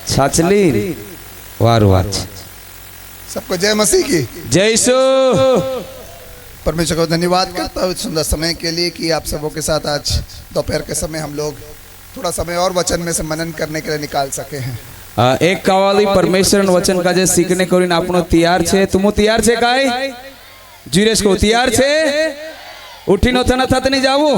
छाछली वारू वाच सबको जय मसीह की जय यीशु। परमेश्वर को धन्यवाद करता हूँ सुंदर समय के लिए कि आप सबों के साथ आज दोपहर के समय हम लोग थोड़ा समय और वचन में से मनन करने के लिए निकाल सके हैं। एक कावाली परमेश्वर वचन का जे सीखने करीन आपनो तैयार छे तुमो तैयार छे काय जीरेश को तैयार छे उठी नो थना थत नहीं जावो।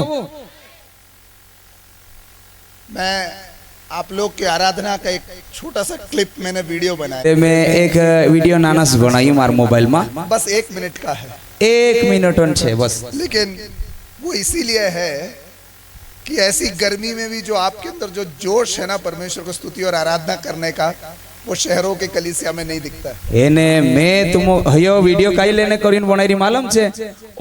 मैं आप लोग की आराधना का एक छोटा सा क्लिप मैंने वीडियो बनाया। मैं एक वीडियो नाना से बनाई मार मोबाइल में बस 1 मिनट का है, 1 मिनट छे बस। लेकिन वो इसीलिए है कि ऐसी गर्मी में भी जो आपके अंदर जो जोश है ना परमेश्वर को स्तुति और आराधना करने का, वो शहरों के कलीसिया में नहीं दिखता है। एने मैं तुम हयो वीडियो काई लेने करीन बनाई मालूम छे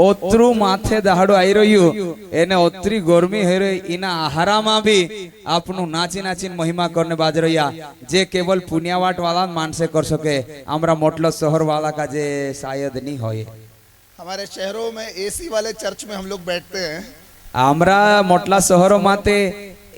ओतरू माथे दहाड़ो आई रह्यु एने ओतरी गर्मी है रे इना आहारामा भी आपनु नाची नाची महिमा करने बाज रह्या जे केवल पुण्यवाट वाला मानसे कर सके आमरा मोटलो शहर वाला का जे शायद नहीं होए। हमारे शहरों में एसी वाले चर्च में हम लोग बैठते हैं। आमरा मोटला शहरों माते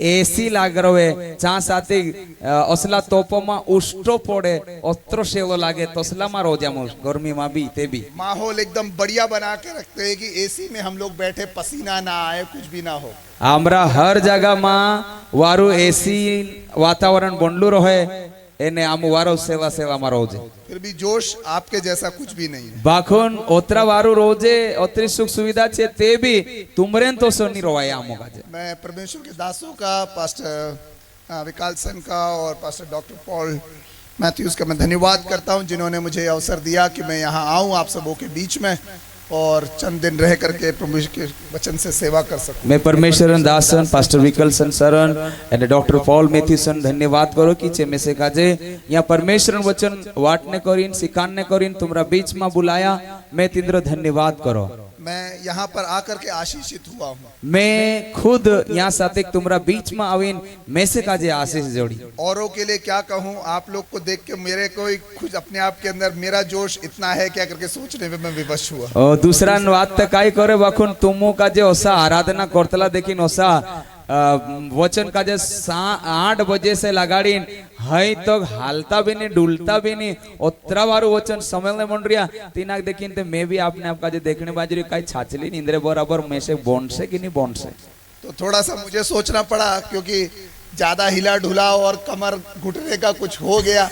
एसी लाग रहे चा साथी असला तोपो मा उष्टो पड़े अत्रो सेलो लागे तसला मा रोजा मो गर्मी मा भी ते भी माहौल एकदम बढ़िया बना के रखते हैं कि एसी में हम लोग बैठे पसीना ना आए कुछ भी ना हो। आमरा हर जगह मा वारू एसी वातावरण बनलू रहे एने आम वारो सेवा सेवा मा रोजे फिर भी जोश आपके जैसा कुछ भी नहीं है। बाखोन ओतरा वारू रोजे ओतरी सुख सुविधा छे ते भी तुमरेन तो सोनी रोवाय आमो काजे। मैं परमेश्वर के दासों का पास्टर विकालसन का और पास्टर डॉक्टर पॉल मैथ्यूज का मैं धन्यवाद करता हूं जिन्होंने मुझे अवसर दिया कि मैं यहाँ आऊं आप सबों के बीच में और चंद दिन रह करके प्रभु के वचन से सेवा कर सकूं। मैं Parameshwar Dasan pastor Wickelson Saran and doctor Paul Mathewson धन्यवाद करो कि चे में से काजे यहाँ परमेश्वर वचन वाटने करीन सिखाने करीन तुमरा बीच में बुलाया मैं तिंद्र धन्यवाद करो। मैं यहाँ पर आकर के आशीषित हुआ हूँ। मैं खुद यहाँ साथे तुमरा बीच में आवीन मैं से काजे आशीष जोड़ी। औरों के लिए क्या कहूँ, आप लोग को देख के मेरे को खुद अपने आप के अंदर मेरा जोश इतना है क्या करके सोचने में मैं विवश हुआ। और दूसरा बात तो काई करे बखुन तुमो का जे ओसा आराधना करतला देखिन ओसा वचन का जे 8 बजे से लगाड़ीन हई तो हालता भी नहीं डुलता भी नहीं ओतरा वारू वचन समझने मन रिया तीनाक देखिन ते मैं भी आपने आपका जे देखने बाजरी काई छाछली नींदरे बराबर में से बॉन्ड से कि नहीं बॉन्ड से तो थोड़ा सा मुझे सोचना पड़ा क्योंकि ज्यादा हिला ढुला और कमर घुटने का कुछ हो गया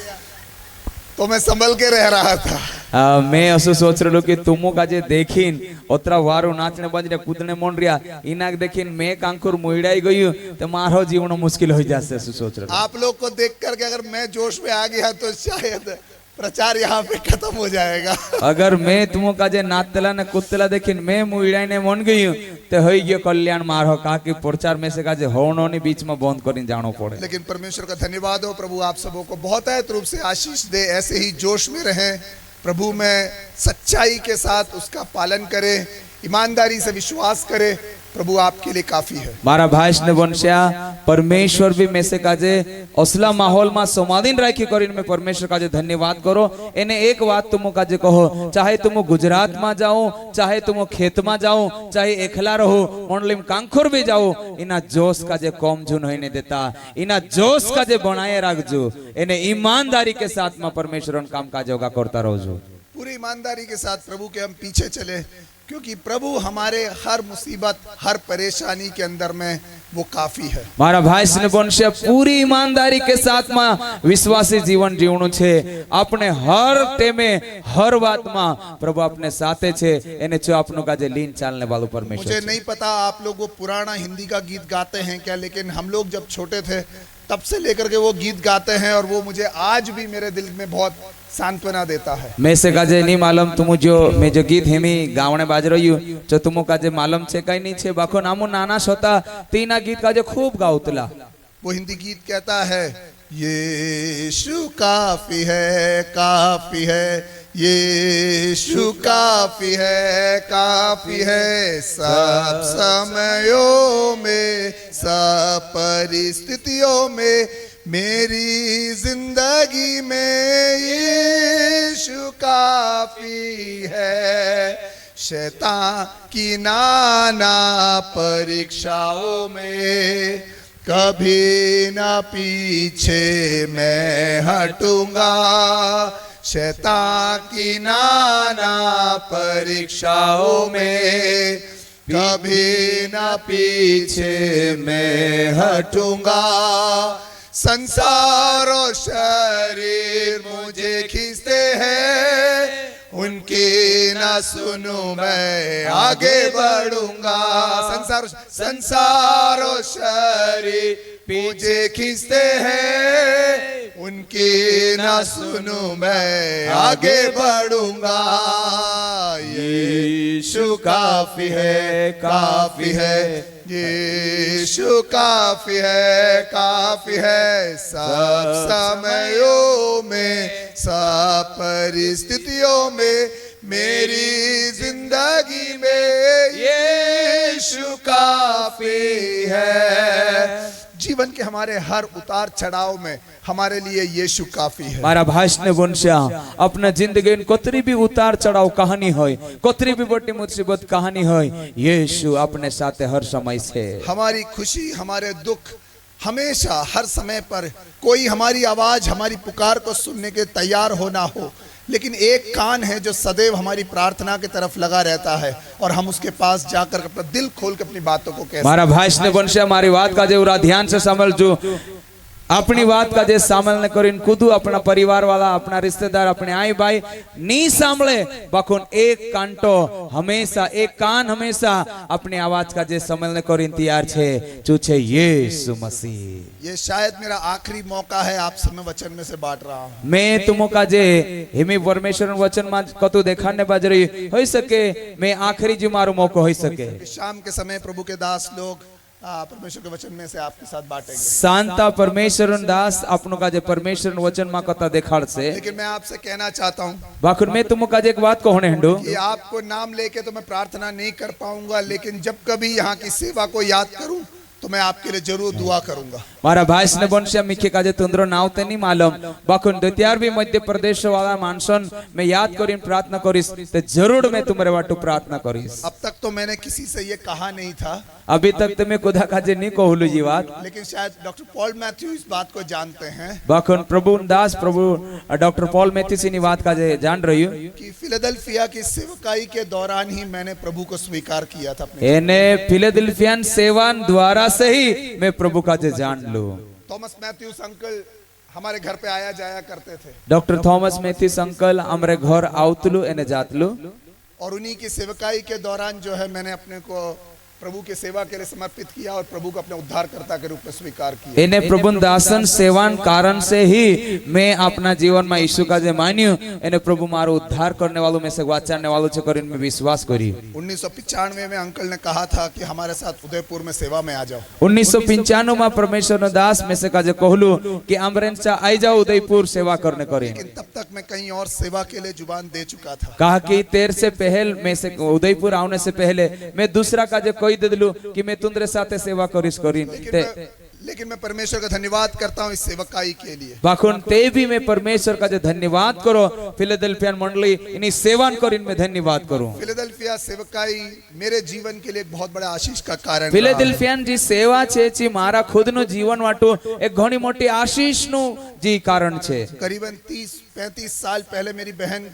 तो मैं संभल के रह रहा था। मैं असो सोच रहा कि तुमो का जे देखीन ओतरा वारो नाचने बजरे कूदने मन रिया इनाक देखीन मैं कांकुर मुइड़ाई गई तो मारो जीवन मुश्किल हो जासे असो सोच रहा। आप लोग को देख करके अगर मैं जोश में आ गया तो शायद प्रचार यहाँ पे खत्म हो जाएगा। अगर मैं तुमो का जे नाचतला ने कूदतला देखीन मैं मुइड़ाई ने मन गई तो होई गयो कल्याण मारो काकी प्रचार में से का जे होनो ने बीच में बंद करिन जानो पड़े। लेकिन परमेश्वर का धन्यवाद हो, प्रभु आप सबों को बहुत है रूप से आशीष दे, ऐसे ही जोश में रहें, प्रभु में सच्चाई के साथ उसका पालन करें, ईमानदारी से विश्वास करें, प्रभु आपके लिए काफी है। मारा भाई ने वंशा परमेश्वर भी में से काजे असला माहौल में समाधीन राखी करीन में परमेश्वर काजे धन्यवाद करो। एने एक बात तुम काजे कहो, चाहे तुम गुजरात में जाओ चाहे तुम खेत में जाओ चाहे एकला रहो मंडली में कांखुर भी जाओ इना जोश काजे कम जुन होने देता इना जोश काजे बनाए रखजो एने ईमानदारी के साथ में परमेश्वर काम काज होगा करता रहो। पूरी ईमानदारी के साथ प्रभु के हम पीछे चले क्योंकि प्रभु हमारे हर मुसीबत हर परेशानी के अंदर में वो काफी है। मारा भाई ने वंशे पूरी ईमानदारी के साथ में विश्वासी जीवन जीवनु छे अपने हर टेमे हर बात में प्रभु अपने साथे छे एने छो आपनो का जे लीन चालने वालो परमेश्वर। मुझे नहीं पता आप लोग वो पुराना हिंदी का गीत गाते हैं क्या, लेकिन हम लोग जब छोटे थे तब से लेकर के वो गीत गाते हैं और वो मुझे आज भी मेरे दिल में बहुत सांत्वना देता है। मैं से काजे नहीं मालूम तुम जो मैं जो गीत हेमी गावने बाज रही हूँ जो तुमो काजे मालूम छे कहीं नहीं छे बाखो नामो नाना सोता तीना गीत काजे खूब गाउतला। वो हिंदी गीत कहता है यीशु काफी है काफी है यीशु काफी है सब समयों में सब परिस्थितियों में मेरी जिंदगी में यीशु काफी है शैतान की नाना परीक्षाओं में कभी ना पीछे मैं हटूंगा, शैतान की नाना परीक्षाओं में कभी ना पीछे मैं हटूंगा। संसार और शरीर मुझे खींचते हैं, उनकी ना सुनूं मैं आगे बढ़ूंगा। संसार और शरीर मुझे खींचते हैं, उनकी ना सुनूं मैं आगे बढ़ूंगा। यीशु काफी है, काफी है, यीशु काफी है, काफी है। सब समयों में, सब परिस्थितियों में, मेरी जिंदगी में यीशु काफी है। जीवन के हमारे हर उतार चढ़ाव में हमारे लिए यीशु काफी है। મારા ભાષને બોનશા अपना जिंदगी कोतरी भी उतार चढ़ाव कहानी होय, कोतरी भी बड़ी मुसीबत कहानी होय, यीशु अपने साथ हर समय से। हमारी खुशी, हमारे दुख, हमेशा हर समय पर कोई हमारी आवाज, हमारी पुकार को सुनने के तैयार हो ना हो, लेकिन एक कान है जो सदैव हमारी प्रार्थना की तरफ लगा रहता है और हम उसके पास जाकर अपना दिल खोल के अपनी बातों को कह। મારા ભાષને બોનશા મારી વાત કાજે ઉરા ध्यान से समझજો, अपनी बात का जे सामल न करीन कूदू अपना परिवार वाला, अपना रिश्तेदार, अपने आई भाई नी सामले बकुन एक कांटो हमेशा, एक कान हमेशा अपनी आवाज का जे सामल न करीन तैयार छे चूछे यीशु मसीह। ये शायद मेरा आखिरी मौका है आप सब में वचन में से बांट रहा हूँ। मैं तुमो का जे हिमी परमेश्वर वचन में कतु देखाने बाजरी होई सके, मैं आखिरी जी मारो मौको होई सके। शाम के समय प्रभु के दास लोग परमेश्वर के वचन में से आपके साथ बांटेंगे। शांता परमेश्वर दास अपनो का जे परमेश्वर वचन में कथा देखाड़ से। लेकिन मैं आपसे कहना चाहता हूँ बाकुन मैं तुमो का जे एक बात कहने हंडो कि आपको नाम लेके तो मैं प्रार्थना नहीं कर पाऊंगा, लेकिन जब कभी यहाँ की सेवा को याद करूं तो मैं आपके लिए जरूर दुआ करूंगा। मारा भाषने बोनशा मिखे काजे तुंद्रो नाव ते नहीं मालूम, बाकुन द्वितीयार भी मध्य प्रदेश वाला मानसन मैं याद करीन प्रार्थना करीस तो जरूर मैं तुम्हारे वाटू प्रार्थना करीस। अब तक तो मैंने किसी से ये कहा नहीं था, अभी तक तो मैं खुदा काजे नहीं कहूलू जी बात, लेकिन शायद डॉक्टर पॉल मैथ्यू इस बात को जानते हैं। बाकुन प्रभु दास प्रभु डॉक्टर पॉल मैथ्यू सी बात काजे जान रही हूँ कि फिलाडेल्फिया की सेवकाई के दौरान ही मैंने प्रभु को स्वीकार किया था अपने। एने फिलाडेल्फियन सेवान द्वारा से ही मैं प्रभु का जे जान लूं। थॉमस मैथ्यूस अंकल हमारे घर पे आया जाया करते थे। डॉक्टर थॉमस मैथ्यूस अंकल हमारे घर आवतलू एने जातलू, और उन्हीं की सेवकाई के दौरान जो है मैंने अपने को प्रभु की सेवा के लिए समर्पित किया और प्रभु को अपने उद्धारकर्ता के रूप में स्वीकार किया। एने प्रभु दासन सेवान कारण से ही मैं अपना जीवन में यीशु का जे मान्यू, एने प्रभु मारो उद्धार करने वालों में से वाचारने वालों से करीन में विश्वास करी। 1995 में अंकल ने कहा था कि हमारे साथ उदयपुर में सेवा में आ जाओ। 1995 में परमेश्वर दास में से का जे कहलू कि अमरेंचा आई जाओ उदयपुर सेवा करने करीन, लेकिन तब तक मैं कहीं और सेवा के लिए जुबान दे चुका था। कहा कि तेर से पहल में से उदयपुर आने से पहले मैं दूसरा का जे कोई दे दिलू कि मैं तुंद्रे साथे सेवा करिस करीन। लेकिन मैं परमेश्वर का धन्यवाद करता हूँ इस सेवकाई के लिए। बाकुन ते भी मैं परमेश्वर का जो धन्यवाद करो, फिलाडेल्फिया मंडली इन्हीं सेवान करीन में धन्यवाद करूं। फिलाडेल्फिया सेवकाई मेरे जीवन के लिए एक बहुत बड़ा आशीष का कारण। फिलाडेल्फियन जी सेवा छे जी मारा खुद नु जीवन वाटू एक घणी मोटी आशीष नु जी कारण छे। करीबन 30-35 साल पहले मेरी बहन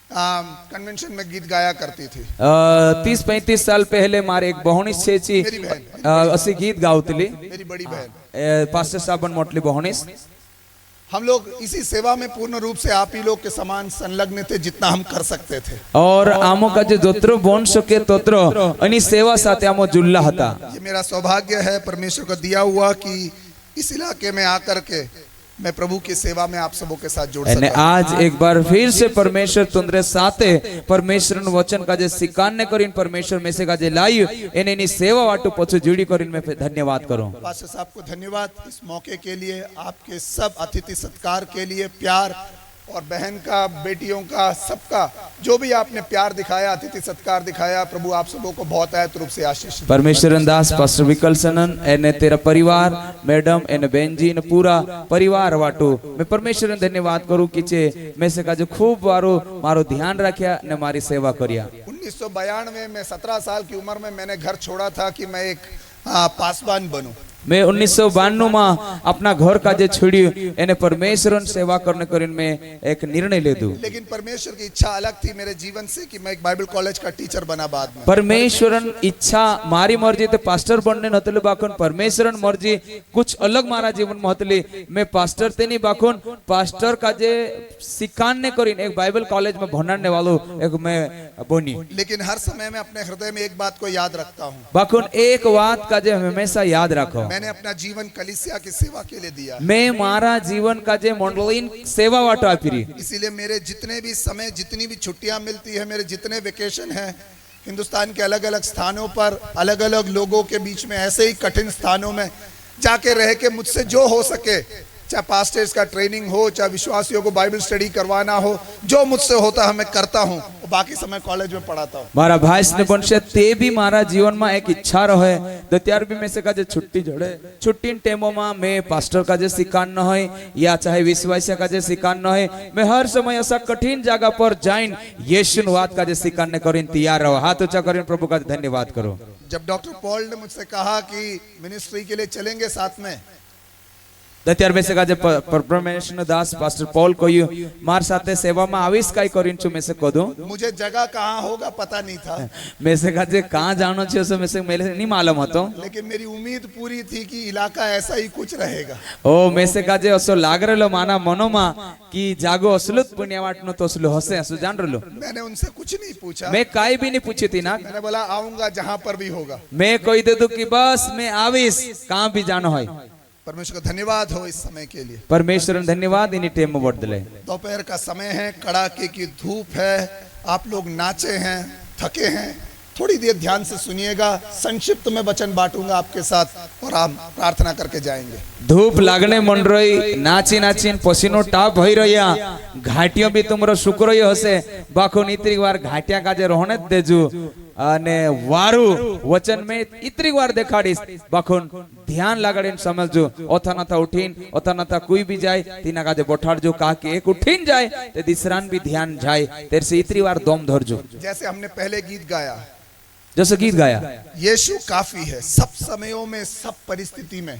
कन्वेंशन में गीत गाया करती थी। 30-35 साल पहले मारे एक बहनिस छे छी असी गीत गाउतली, मेरी बड़ी बहन पास्टर साबन मोटली बहनिस। हम लोग इसी सेवा में पूर्ण रूप से आप ही लोग के समान संलग्न थे जितना हम कर सकते थे, और आमो का जो जोत्रो बोन सके तोत्रो अनि सेवा साथे आमो जुल्ला हता। ये मेरा सौभाग्य है परमेश्वर का दिया हुआ कि इस इलाके में आकर के मैं प्रभु की सेवा में आप सबों के साथ जोड़ सका। आज एक बार फिर से परमेश्वर तुंद्रे साथे परमेश्वर वचन का जे सिकाने करीन परमेश्वर में से का जे लायु एने नी सेवा वाटू पछु जुड़ी करीन में धन्यवाद करूं। पास्टर साहब को धन्यवाद इस मौके के लिए, आपके सब अतिथि सत्कार के लिए, प्यार और बहन का, बेटियों का, सबका जो भी आपने प्यार दिखाया, अतिथि सत्कार दिखाया, प्रभु आप सबों को बहुत आयत रूप से आशीष। परमेश्वर दास पास्टर विकलसनन एने तेरा परिवार, मैडम एने बेंजी ने पूरा परिवार वाटू मैं परमेश्वर धन्यवाद करूं कि चे मैं से का जो खूब मारो ध्यान रखा ने मारी सेवा करिया। 1992 में 17 साल की उम्र में मैंने घर छोड़ा था कि मैं एक पासवान बनूं। मैं 1992 में अपना घर का जे छोड़ियो एने परमेश्वर सेवा करने करीन मैं एक निर्णय ले दूं। लेकिन परमेश्वर की इच्छा अलग थी मेरे जीवन से कि मैं एक बाइबल कॉलेज का टीचर बना बाद में। परमेश्वरन इच्छा मारी मर्जी ते पास्टर बनने नतले बाकुन परमेश्वरन मर्जी कुछ अलग मारा जीवन में हतली। मैं पास्टर ते नहीं बाकुन पास्टर का जे सिखाने करीन एक बाइबल कॉलेज में भनाने वालों एक मैं बनी। लेकिन हर समय में अपने हृदय में एक बात को याद रखता हूँ, बाकुन एक बात का जे हमेशा याद रखो, मैंने अपना जीवन कलीसिया की सेवा के लिए दिया। मैं मारा जीवन का जे मंडलीन सेवा वाटो आपिरी। इसीलिए मेरे जितने भी समय, जितनी भी छुट्टियां मिलती है, मेरे जितने वेकेशन हैं, हिंदुस्तान के अलग अलग स्थानों पर अलग अलग लोगों के बीच में ऐसे ही कठिन स्थानों में जाके रह के मुझसे जो हो सके, चाहे पास्टर्स का ट्रेनिंग हो, चाहे विश्वासियों को बाइबल स्टडी करवाना हो, जो मुझसे होता है मैं करता हूँ। बाकी समय कॉलेज में पढ़ाता हूँ। मारा भाई ने बनशे ते भी मारा जीवन में एक इच्छा रहे तो त्यार भी में से का जे छुट्टी जोड़े छुट्टी टेमो में मैं पास्टर का जे सिखान न होय या चाहे विश्वासी का जे सिखान न होय, मैं हर समय ऐसा कठिन जगह पर जाइन यीशुवाद का जे सिखाने करीन तैयार रहो। हाथ ऊंचा करीन प्रभु का धन्यवाद करो। जब डॉक्टर पॉल ने मुझसे कहा कि मिनिस्ट्री के लिए चलेंगे साथ में, त्यार में से का जे परमेश्वर दास पास्टर पॉल कोयु मार साथे सेवा में आविस काई करीन छु में से कोदो। मुझे जगह कहाँ होगा पता नहीं था, में से का जे कहां जानो छे उसमें से मेरे नहीं मालूम होतो, लेकिन मेरी उम्मीद पूरी थी कि इलाका ऐसा ही कुछ रहेगा। ओ में से का जे असो लाग रहलो माना मनो मा कि जागो असलुत पुण्यवाट नो तो असलु हसे असु जान रहलो। मैंने उनसे कुछ नहीं पूछा, मैं काई भी नहीं पूछी थी ना, मैंने बोला आऊंगा जहां पर भी होगा। मैं कोई दे दूं कि बस मैं आविस कहां भी जानो होय। परमेश्वर का धन्यवाद हो इस समय के लिए। परमेश्वर धन्यवाद इन टेम में बदले। दोपहर का समय है, कड़ाके की धूप है, आप लोग नाचे हैं, थके हैं, थोड़ी देर ध्यान से सुनिएगा। संक्षिप्त में वचन बांटूंगा आपके साथ और हम प्रार्थना करके जाएंगे। धूप लागने मन रही नाची नाची पसीनो टाप हो रहा घाटियों भी तुमरो शुक्र हसे बाखो इतनी बार घाटिया काजे रोहने देजू अने वारू वचन में इतनी बार देखाड़ीस बाखोन ध्यान लगाड़ीन समझजो। ओथा नथा उठीन ओथा नथा कोई भी जाए तीना काजे बोठाड़जो का के एक उठीन जाए ते दिसरान भी ध्यान जाए तेरे से इतनी बार दम धरजो। जैसे हमने पहले गीत गाया, जैसे गीत गाया यीशु काफी है सब समयों में, सब परिस्थिति में।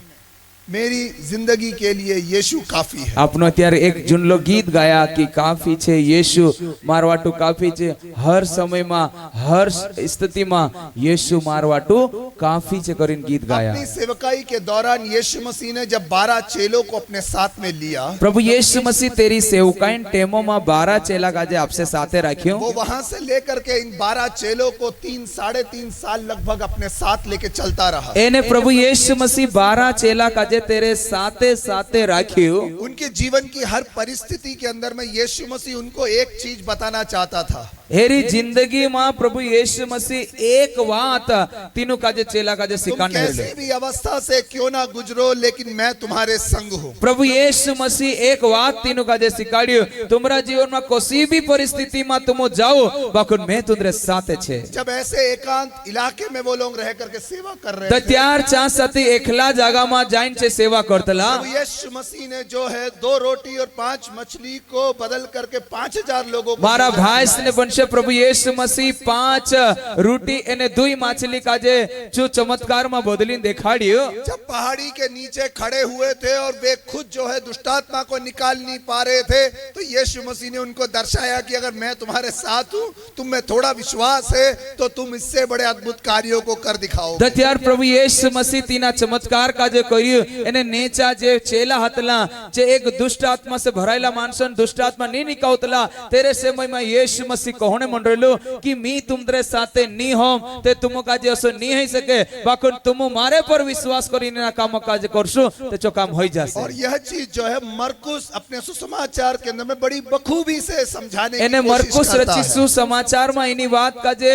मेरी जिंदगी के लिए यीशु काफी है। आपने त्यार एक जुन लो गीत गाया कि काफी छे यीशु मारवाटू काफी छे, हर समय में हर स्थिति में यीशु मारवाटू काफी छे करीन गीत गाया। अपनी सेवकाई के दौरान यीशु मसीह ने जब 12 चेलों को अपने साथ में लिया, प्रभु यीशु मसीह तेरी सेवकाई टेमो में 12 चेला काजे आपसे साथे रखियो। वो वहां से लेकर के इन 12 चेलों को 3-3.5 साल लगभग अपने साथ लेके चलता रहा। एने प्रभु यीशु मसीह 12 चेला काजे तेरे साथे साथे राखियो। उनके जीवन की हर परिस्थिति के अंदर में यीशु मसीह उनको एक चीज बताना चाहता था। हेरी जिंदगी में प्रभु यीशु मसीह एक बात तीनों काजे चेला काजे सिखाने तुम कैसी भी अवस्था से क्यों ना गुजरो, लेकिन मैं तुम्हारे संग हूँ। प्रभु यीशु मसीह एक बात तीनों काजे सिखाड़ियो, तुम्हारा जीवन में कोई भी परिस्थिति में तुम जाओ बाकुन मैं तुम्हारे साथे छे। जब ऐसे एकांत इलाके में वो लोग रह करके सेवा कर रहे थे त्यार चा सती एकला जगह में जाइन से सेवा करतला। यीशु मसीह ने जो है 2 रोटी और 5 मछली को बदल करके 5000 लोगों को मारा भाई ने बनशे प्रभु यीशु मसीह 5 रोटी एने 2 मछली का जे जो चमत्कार में बदली दिखाड़ियो। जब पहाड़ी के नीचे खड़े हुए थे और वे खुद जो है दुष्टात्मा को निकाल नहीं पा रहे थे, तो यीशु मसीह ने उनको दर्शाया कि अगर मैं तुम्हारे साथ हूँ, तुम में थोड़ा विश्वास है, तो तुम इससे बड़े अद्भुत कार्यों को कर दिखाओ। त्यार प्रभु यीशु मसीह तीना चमत्कार का जे करियो एने नेचा जे चेला हतला जे एक दुष्ट आत्मा से भरायला मानसन दुष्ट आत्मा नहीं निकाउतला तेरे समय में यीशु मसीह कोने मंडलो कि मी तुमरे साथे नी होम ते तुम का जे असो नी है सके बाकुन तुम मारे पर विश्वास करीने ना काम काज करसु ते जो काम होई जासे। और यह चीज जो है मरकुस अपने सुसमाचार के अंदर में बड़ी बखूबी से समझाने की एने कोशिश मरकुस करता रची सुसमाचार में इनी बात का जे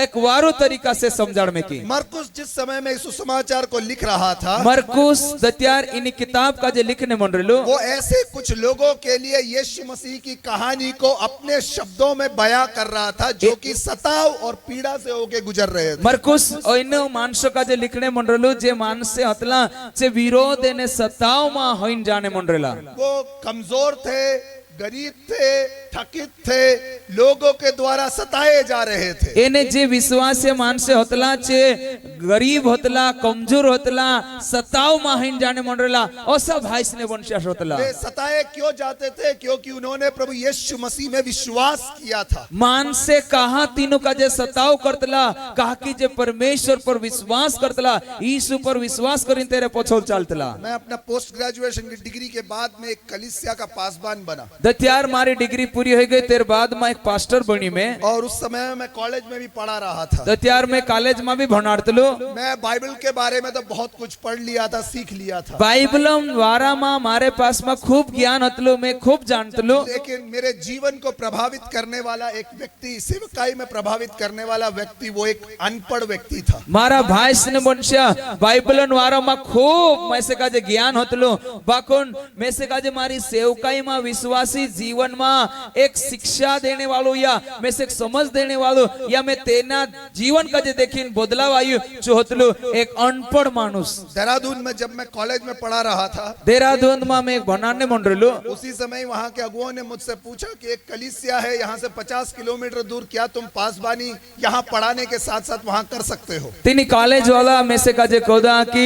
एक वारो तरीका से समझाण में की। मरकुस जिस समय में सुसमाचार को लिख रहा था, मरकुस दत्यार इन किताब का जे लिखने मंडलो वो ऐसे कुछ लोगों के लिए यीशु मसीह की कहानी को अपने शब्दों में बयां कर रहा था जो कि सताव और पीड़ा से होके गुजर रहे थे। मरकुस ओइनो मानसो का जे लिखने मंडलो जे मानस से हतला जे विरोध ने सताव में होइन जाने मंडला। वो कमजोर थे, गरीब थे, थकित थे, लोगों के द्वारा सताए जा रहे थे। એને જે વિશ્વાસે માણસે હોતલા છે ગરીબ હોતલા કમજોર હોતલા સતાવ માહીન જાણે મંડરેલા ઓસા ભાઈસને વંશ્યાસ હોતલા वे सताए क्यों जाते थे? क्योंकि उन्होंने प्रभु यीशु मसीह में विश्वास किया था। मानसे कहा तीनों का जे सताव करतला कहा कि जे परमेश्वर पर विश्वास करतला यीशु पर विश्वास करीन तेरे पोछोल चालतला। मैं अपना पोस्ट ग्रेजुएशन की डिग्री के बाद में एक कलीसिया का पासबान बना दत्यार मारी डिग्री पूरी हो गई तेरे बाद में एक पास्टर बनी में और उस समय मैं कॉलेज में भी पढ़ा रहा था। दत्यार में कॉलेज में भी भणाड़तलो मैं बाइबल के बारे में तो बहुत कुछ पढ़ लिया था, सीख लिया था, बाइबलम वारा में मारे पास में खूब ज्ञान हतलो मैं खूब जानतलो लेकिन मेरे जीवन को प्रभावित करने वाला एक व्यक्ति, सेवकाई में प्रभावित करने वाला व्यक्ति, वो एक अनपढ़ व्यक्ति था। मारा भाई ने वंश्या बाइबलन वारा में खूब मैं से काजे ज्ञान हतलो बाकुन मैं से काजे मारी सेवकाई में विश्वासी जीवन में एक शिक्षा देने वालों या मैं से एक समझ देने वालों या मैं तेना जीवन का जे देखिन बदलाव आयु जो हतलो एक अनपढ़ मानुस। देहरादून में जब मैं कॉलेज में पढ़ा रहा था, देहरादून में मैं एक भनाने मंडलो उसी समय वहाँ के अगुओं ने मुझसे पूछा कि एक कलीसिया है यहाँ से 50 किलोमीटर दूर, क्या तुम पासबानी यहाँ पढ़ाने के साथ साथ वहाँ कर सकते हो? तीनी कॉलेज वाला में से काजे कोदा कि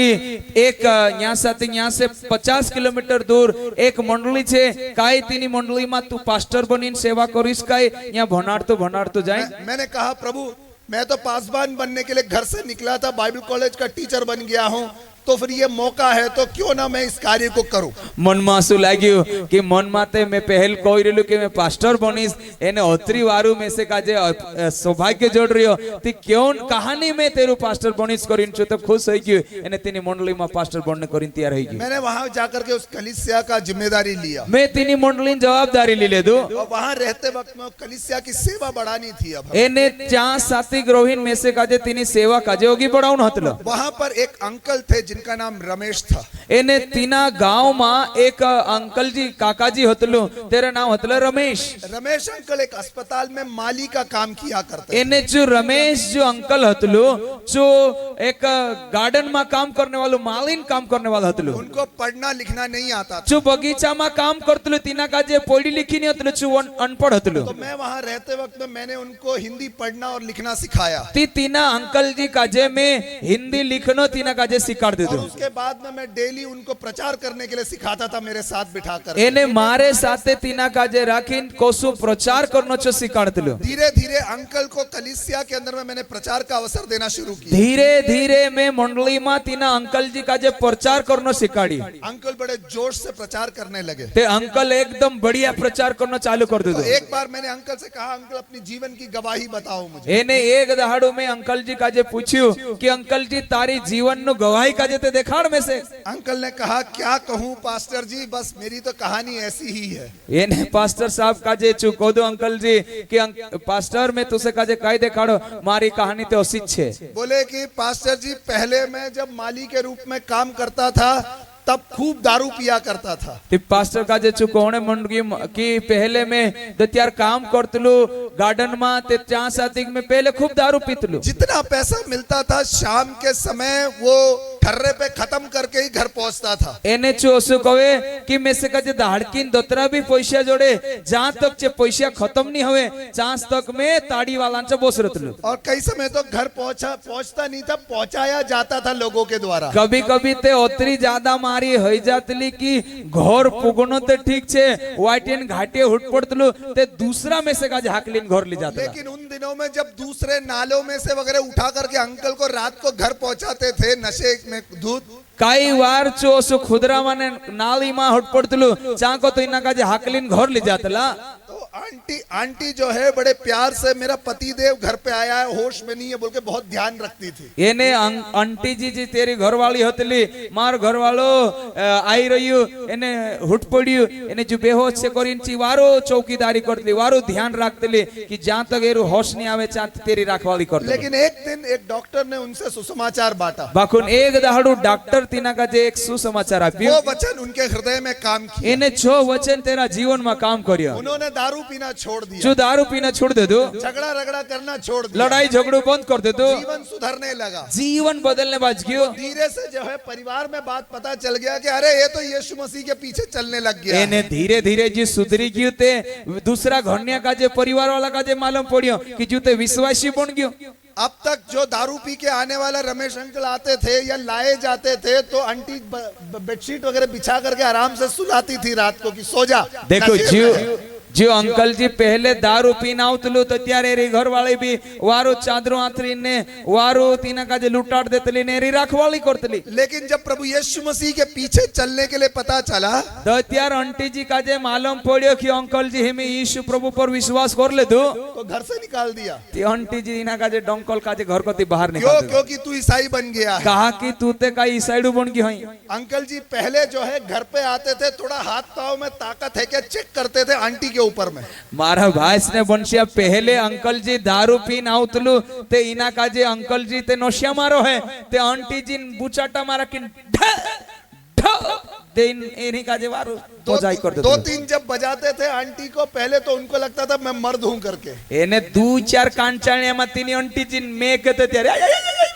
एक यहाँ से 50 किलोमीटर दूर एक मंडली छे काई तीनी मंडली में तू पास्टर बनीन सेवा करिस काई यहाँ भनाड़ तो जाए। मैंने कहा प्रभु मैं तो पासबान बनने के लिए घर से निकला था, बाइबल कॉलेज का टीचर बन गया हूँ, तो फिर ये मौका है तो क्यों ना मैं इस कार्य को करूं। मन में શું લાગ્યું कि मन माते मैं पहल कोई रेलू कि मैं पास्टर बनीस एने ओतरी वारू में से काजे सौभाग्य जोड़ रहियो ती क्यों कहानी में तेरू पास्टर बनीस करिन छु तो खुश होई गयो एने तीनी मंडली में पास्टर बनने करिन तैयार होई गयो। मैंने वहां जाकर के उस कलीसिया का जिम्मेदारी लिया, मैं तीनी मंडली जवाबदारी ले लेदू और वहां रहते वक्त में कलीसिया की सेवा बढ़ानी थी। अब एने चा साथी ग्रोहिन में से काजे तीनी सेवा काजे होगी बढ़ाउन हतलो। वहां पर एक अंकल थे जिनका नाम रमेश था। एने तीना गांव में एक अंकल जी काका जी हतलो तेरा नाम हतलो रमेश। रमेश अंकल एक अस्पताल में माली का काम किया करते। एने जो रमेश जो अंकल हतलो जो एक गार्डन में काम करने वालों मालिन काम करने वाला हतलो, उनको पढ़ना लिखना नहीं आता था। जो बगीचा में काम करतलो तीना का जे पढ़ी लिखी नहीं हतलो जो अनपढ़ हतलो, तो मैं वहां रहते वक्त में मैंने उनको हिंदी पढ़ना और लिखना सिखाया। तीना अंकल जी काजे में हिंदी लिखनो तीना काजे सिखाड़ दे दो। उसके बाद में मैं डेली उनको प्रचार करने के लिए सिखाता था मेरे साथ बिठाकर। एने मारे साथे तीना काजे राखीन कोसु प्रचार करनो छो सिखाड़तलो। धीरे धीरे अंकल को कलीसिया के अंदर में मैंने प्रचार का अवसर देना शुरू किया। धीरे धीरे में मंडली में तीना अंकल जी काजे प्रचार करनो सिखाड़ी। अंकल बड़े जोश से प्रचार करने लगे। ते अंकल एकदम बढ़िया प्रचार करनो चालू कर दे तो दो। एक बार मैंने अंकल से कहा अंकल अपनी जीवन की गवाही बताओ मुझे। एने एक दहाड़ो में अंकल जी काजे पूछ्યું कि अंकल जी तारी जीवन नो गवाही काजे ते देखाड़ में से। अंकल ने कहा क्या कहूँ पास्टर जी, बस मेरी तो कहानी ऐसी ही है। एने पास्टर साहब काजे चुको दो अंकल जी कि पास्टर में तुसे काजे काई देखाड़ो मारी कहानी तो असित छे। बोले कि पास्टर जी पहले मैं जब माली के रूप में काम करता था तब खूब दारू पिया करता था। पास्टर का जे चुकोने मंडगी की पहले में दत्यार काम करतलू गार्डन में ते चा सातिक में पहले खूब दारू पीतलू। जितना पैसा मिलता था शाम के समय वो ठर्रे पे खत्म करके ही घर पहुंचता था। एने चोसु कवे कि में से का जे दाड़कीन दोतरा भी पैसा जोड़े जहां तक जे पैसा खत्म नहीं हुए चांस तक में ताड़ी वालांचा बोसरतलू। और कई समय तो घर पहुंचता नहीं था, पहुंचाया जाता था लोगों के द्वारा। कभी कभी ते ओतरी ज्यादा मारी हई जातली कि घर पुगनो ते ठीक छे वाइटेन घाटे हुट पड़तलू ते दूसरा में से का झाकलीन घर ले जाता। लेकिन उन दिनों में जब दूसरे नालों में से वगैरह उठा करके अंकल को रात को घर पहुंचाते थे नशे में दूध, कई बार चोसु खुदरा माने नाली मा हुट पड़तलू चाको तो इना का जे हाकलीन घर ले जातला। तो आंटी जो है बड़े प्यार से मेरा पति देव घर पे आया है, होश में नहीं है बोल के बहुत ध्यान रखती थी। एने आंटी जी तेरी घरवाली हतली मार घरवालो आई रहियो एने हुट पड़ियो एने जो बेहोश से करीन ची वारो चौकीदारी करतली वारो ध्यान रखतली कि जहां तक एरो होश नहीं आवे चा तेरी रखवाली करतली। लेकिन एक दिन एक डॉक्टर ने उनसे सुसमाचार बांटा। बाकुन एक दहाड़ू डॉक्टर तीना का जे एक सुसमाचार आप्यो, वो वचन उनके हृदय में काम किया। एने छो वचन तेरा जीवन में काम करियो। उन्होंने दारू पीना पीना छोड़ दिया, जो दारू पीना छोड़ दे दो, झगड़ा रगड़ा करना छोड़ दिया, लड़ाई झगड़ो बंद कर दे दो, जीवन सुधरने लगा, जीवन बदलने बाज गयो। धीरे से जो है परिवार में बात पता चल गया कि अरे ये तो यीशु मसीह के पीछे चलने लग गया एने है। धीरे धीरे जी सुधरी गयो ते दूसरा घरनिया का जे परिवार वाला का जे मालूम पड़ियो कि जो ते विश्वासी बन गयो। अब तक जो दारू पी के आने वाला रमेश अंकल आते थे या लाए जाते थे तो आंटी बेडशीट वगैरह बिछा करके आराम से सुलाती थी रात को कि सो जा। देखो नशे जो में। जो अंकल जी पहले दारू पीना आवतलू तो त्यारे रे घर वाले भी वारो चादरों आतरी ने वारो तीना का जे लुटाट देतली ने री रखवाली करतली। लेकिन जब प्रभु यीशु मसीह के पीछे चलने के लिए पता चला तो त्यार आंटी जी का जे मालूम पड़ियो कि अंकल जी हमें यीशु प्रभु पर विश्वास कर ले दो तो घर से निकाल दिया। ते आंटी जी इना का जे डंकल का जे घर को ती बाहर क्यों? निकाल दे। क्योंकि तू ईसाई बन गया है। कहा कि तू ते का ईसाईडू बन गई हई। अंकल जी पहले जो है घर पे आते थे, थोड़ा हाथ पाँव में ताकत है क्या चेक करते थे आंटी के ऊपर में। मारा भाई ने बंशिया पहले अंकल जी दारू पीन आवतलू ते इना का जे अंकल जी ते नोशिया मारो है ते आंटी जी बुचाटा मारा कि दिन इन्हीं का जे वारो बजाई कर देते। दो तीन जब बजाते थे आंटी को पहले तो उनको लगता था मैं मर्द हूं करके। एने दू चार कांचाळ्या मा तिनी आंटी जी में कहते त्यारे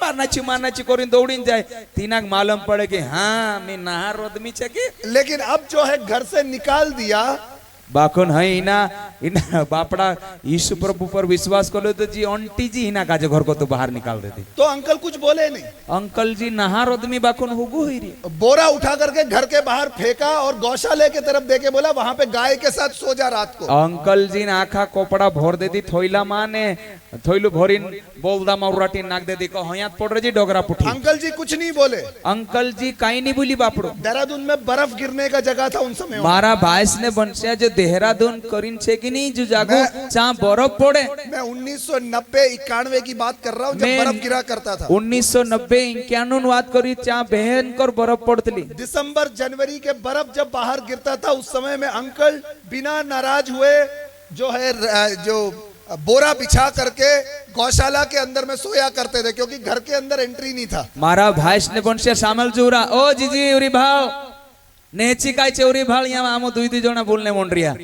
मारनाची करून दौड़ीन जाए तीनाक मालूम पड़े कि हाँ मैं नहार रोदमी छे के। लेकिन अब जो है घर से निकाल दिया बाकोन है इना इना बापड़ा यीशु प्रभु पर विश्वास कर लो तो जी आंटी जी इना का जे घर को तो बाहर निकाल देती। तो अंकल कुछ बोले नहीं। अंकल जी नहार आदमी बाकोन हुगु हुई री बोरा उठा करके घर के बाहर फेंका और गौशाले के तरफ देके बोला वहां पे गाय के साथ सो जा रात को। अंकल जी ने आखा कपड़ा भर देती थोइला माने थोइलू भरिन बोलदा माउराटी नाक दे दी को हयात पड़ रही डोगरा पुठी। अंकल जी कुछ नहीं बोले। अंकल जी काई नहीं बोली बापड़ो। देहरादून में बर्फ गिरने का जगह था उन समय। मारा भाईस ने बनसिया जो देहरादून करीन छे कि नहीं जो जागो जहाँ बर्फ पड़े। मैं 1990-91 की बात कर रहा हूँ जब बर्फ गिरा करता था। 1990-91 बात करी जहाँ भयंकर बर्फ पड़ती। दिसंबर जनवरी के बर्फ जब बाहर गिरता था उस समय में अंकल बिना नाराज हुए जो है जो बोरा बिछा करके गौशाला के अंदर में सोया करते थे क्योंकि घर के अंदर एंट्री नहीं था। मारा भाईस ने बनसिया सामल जोरा ओ जीजी उरी भाव नेची काय चौरी भाल यहाँ आमो दुई जना बोलने मन रिया।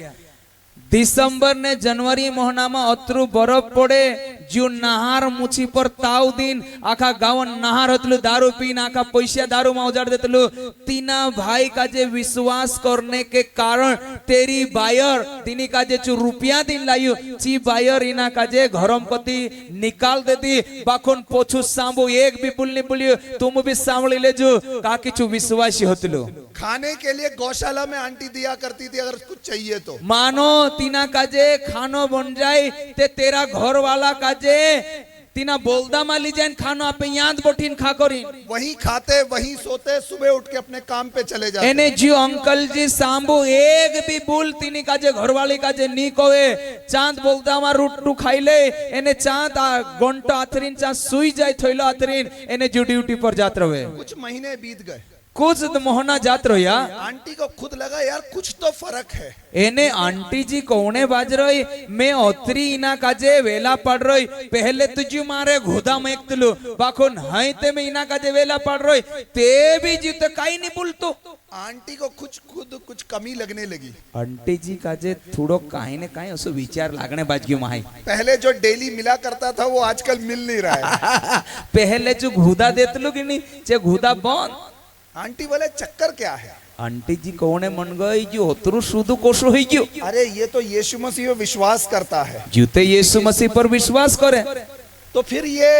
दिसंबर ने जनवरी महीना में अत्रु बरफ पड़े जो नहार मुछी पर ताव दिन आखा गाँव नहार हतलु दारू पीन आखा पैसा दारू में उजाड़ देतलु। तीना भाई का जे विश्वास करने के कारण तेरी बायर तिनी का जे चु रुपया दिन लायु ची बायर इना का जे घरम कति निकाल देती बाखोन पोछू सांबो एक भी बुलनी बुलियो तुम भी सांभली लेजो का किछु विश्वासी हतलु। खाने के लिए गौशाला में आंटी दिया करती थी अगर कुछ चाहिए तो। मानो तीना काजे खानो बन जाए ते तेरा घर वाला काजे तीना बोलदा माली जान खानो आपे याद बोटीन खा करी वहीं खाते वहीं सोते सुबह उठ के अपने काम पे चले जाते। एने जियो अंकल जी सांबू एक भी बोल तीनी काजे घर वाली काजे नी कोवे चांद बोलदा मा रुट्टू खाइले एने चांद घंटा आथरीन चा सुई जाए थोइलो आथरीन एने जो ड्यूटी पर जात रहे। कुछ महीने बीत गए कुछ मोहना जात रहो या आंटी को खुद लगा यार कुछ तो फर्क है। एने आंटी जी कोने बाज रही मैं ओतरी इना काजे वेला पड़ रही पहले तुझी मारे घोदा में एकतलु बाखोन हाई ते में इना काजे वेला पड़ रही ते भी जी तो काई नहीं बोलतो। आंटी को खुद कुछ कमी लगने लगी। आंटी जी काजे थोड़ो काई ने काई उसो विचार लागने बाज गयो माई। पहले जो डेली मिला करता था वो आजकल मिल नहीं रहा है। पहले जो घुदा देतलु कि नहीं चे घुदा बंद। आंटी बोले चक्कर क्या है। आंटी जी कोने मन गई जो होतरु सुदु कोसो होई गयो। अरे ये तो यीशु मसीह पे विश्वास करता है। जूते यीशु मसीह पर विश्वास करे तो फिर ये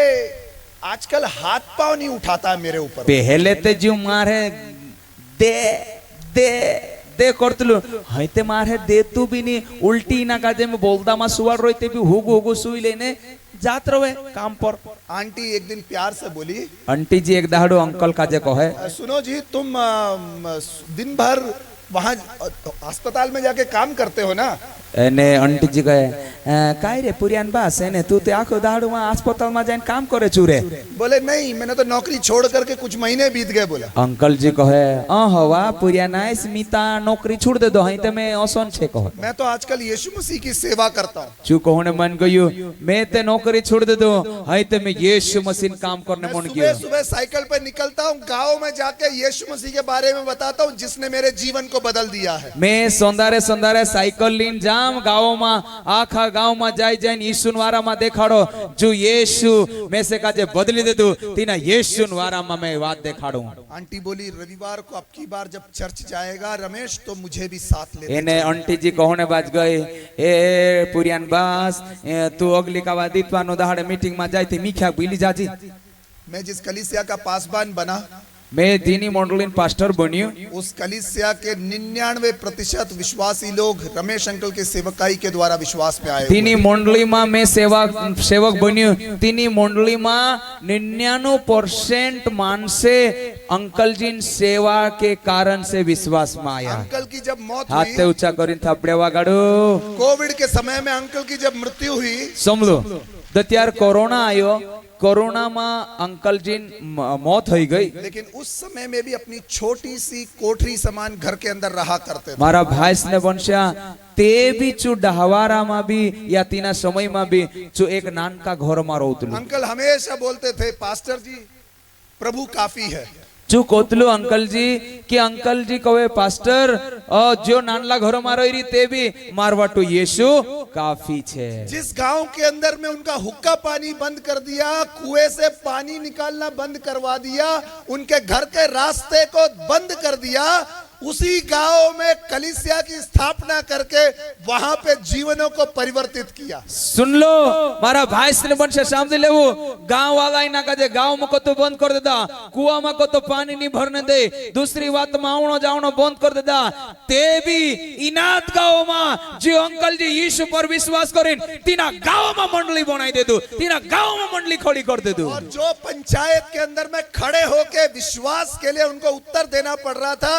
आजकल हाथ पांव नहीं उठाता मेरे ऊपर। पहले ते जो मारे दे दे दे करतलु हईते मारे दे तू भी नहीं उल्टी ना काजे में बोलदा मा सुवार रोइते भी हुगु हुगु सुई लेने जात रहे काम पर। आंटी एक दिन प्यार से बोली आंटी जी एक दाड़ो अंकल काजे कहे सुनो जी तुम दिन भर वहाँ अस्पताल में जाके काम करते हो ना। एने आंटी जी कहे काय रे पुरियान बास एने तू ते आखो दाड़ो वहाँ अस्पताल में जाइन काम करे चूरे। बोले नहीं मैंने तो नौकरी छोड़ करके कुछ महीने बीत गए। बोला अंकल जी कहे हवा पुरियाना स्मिता नौकरी छोड़ दे दो हई ते मैं औसन छे कहे मैं तो आजकल यीशु मसीह की सेवा करता हूँ। चू कोने मन गयो मैं ते नौकरी छोड़ दे दो हई ते मैं यीशु मसीह काम करने मन गयो। सुबह साइकिल पे निकलता हूँ गाँव में जाके यीशु मसीह के बारे में बताता हूँ जिसने मेरे जीवन को बदल दिया है। मैं सौंदर्य सौंदर्य साइकिल लीन जा જામ ગામોમાં આખા ગામમાં જાય જઈને ઈસુન વારામાં દેખાડો જો યેશુ મેસે કાજે બદલી દીધું તીના યેશુન વારામાં મેં વાત દેખાડું आंटी बोली रविवार को अब की बार जब चर्च जाएगा रमेश तो मुझे भी साथ ले એને આંટીજી કહોને બાજ ગઈ એ પુરિયાન બાસ તું અગલી કાવા દીપવાનો દહાડે મીટિંગ માં જાય તે મીખ્યા ભૂલી જાજી मैं जिस कलीसिया का पासबान बना મેં દીની મોન્ડલિન પાસ્ટર બન્યું उस कलीसिया के 99% विश्वासी लोग रमेश अंकल के सेवकाई के द्वारा विश्वास में आए हुए तीनी मंडलीમાં મેં સેવક બન્યું तीनी મંડળીમાં 99% માણસે અંકલજી સેવા के कारण से विश्वास में आया अंकल की जब मौत हाथ हुई ऊंचा કરીને થાપડે વાગાડો कोविड के समय में अंकल की जब मृत्यु हुई સમજો તો ત્યારે કોરોના આવ્યો कोरोना में अंकल जी मौत हो गई लेकिन उस समय में भी अपनी छोटी सी कोठरी समान घर के अंदर रहा करते थे मारा भाई ने बनश्या ते भी चु डहवारा में भी या तीना समय में भी चु एक नानका घर में रहतलु अंकल हमेशा बोलते थे पास्टर जी प्रभु काफी है चु कोतलु अंकल जी कि अंकल जी कहे पास्टर जो नानला घर में रही ते भी मारवाटू यीशु काफी छे जिस गांव के अंदर में उनका हुक्का पानी बंद कर दिया कुएं से पानी निकालना बंद करवा दिया उनके घर के रास्ते को बंद कर दिया उसी गांव में कलीसिया की स्थापना करके वहां पे जीवनों को परिवर्तित किया सुन लो मारा भाई ने बनसे सामने लेवो गांव वाला इना का जे गांव में को तो बंद कर देता कुआं में को तो पानी नहीं भरने दे दूसरी बात में आवणो जावणो बंद कर देता ते भी इनात गांव में जो अंकल जी यीशु पर विश्वास करें तीना गांव में मंडली बनाई दे दो तीना गांव में मंडली खड़ी कर दे दो और जो पंचायत के अंदर में खड़े होके विश्वास के लिए उनको उत्तर देना पड़ रहा था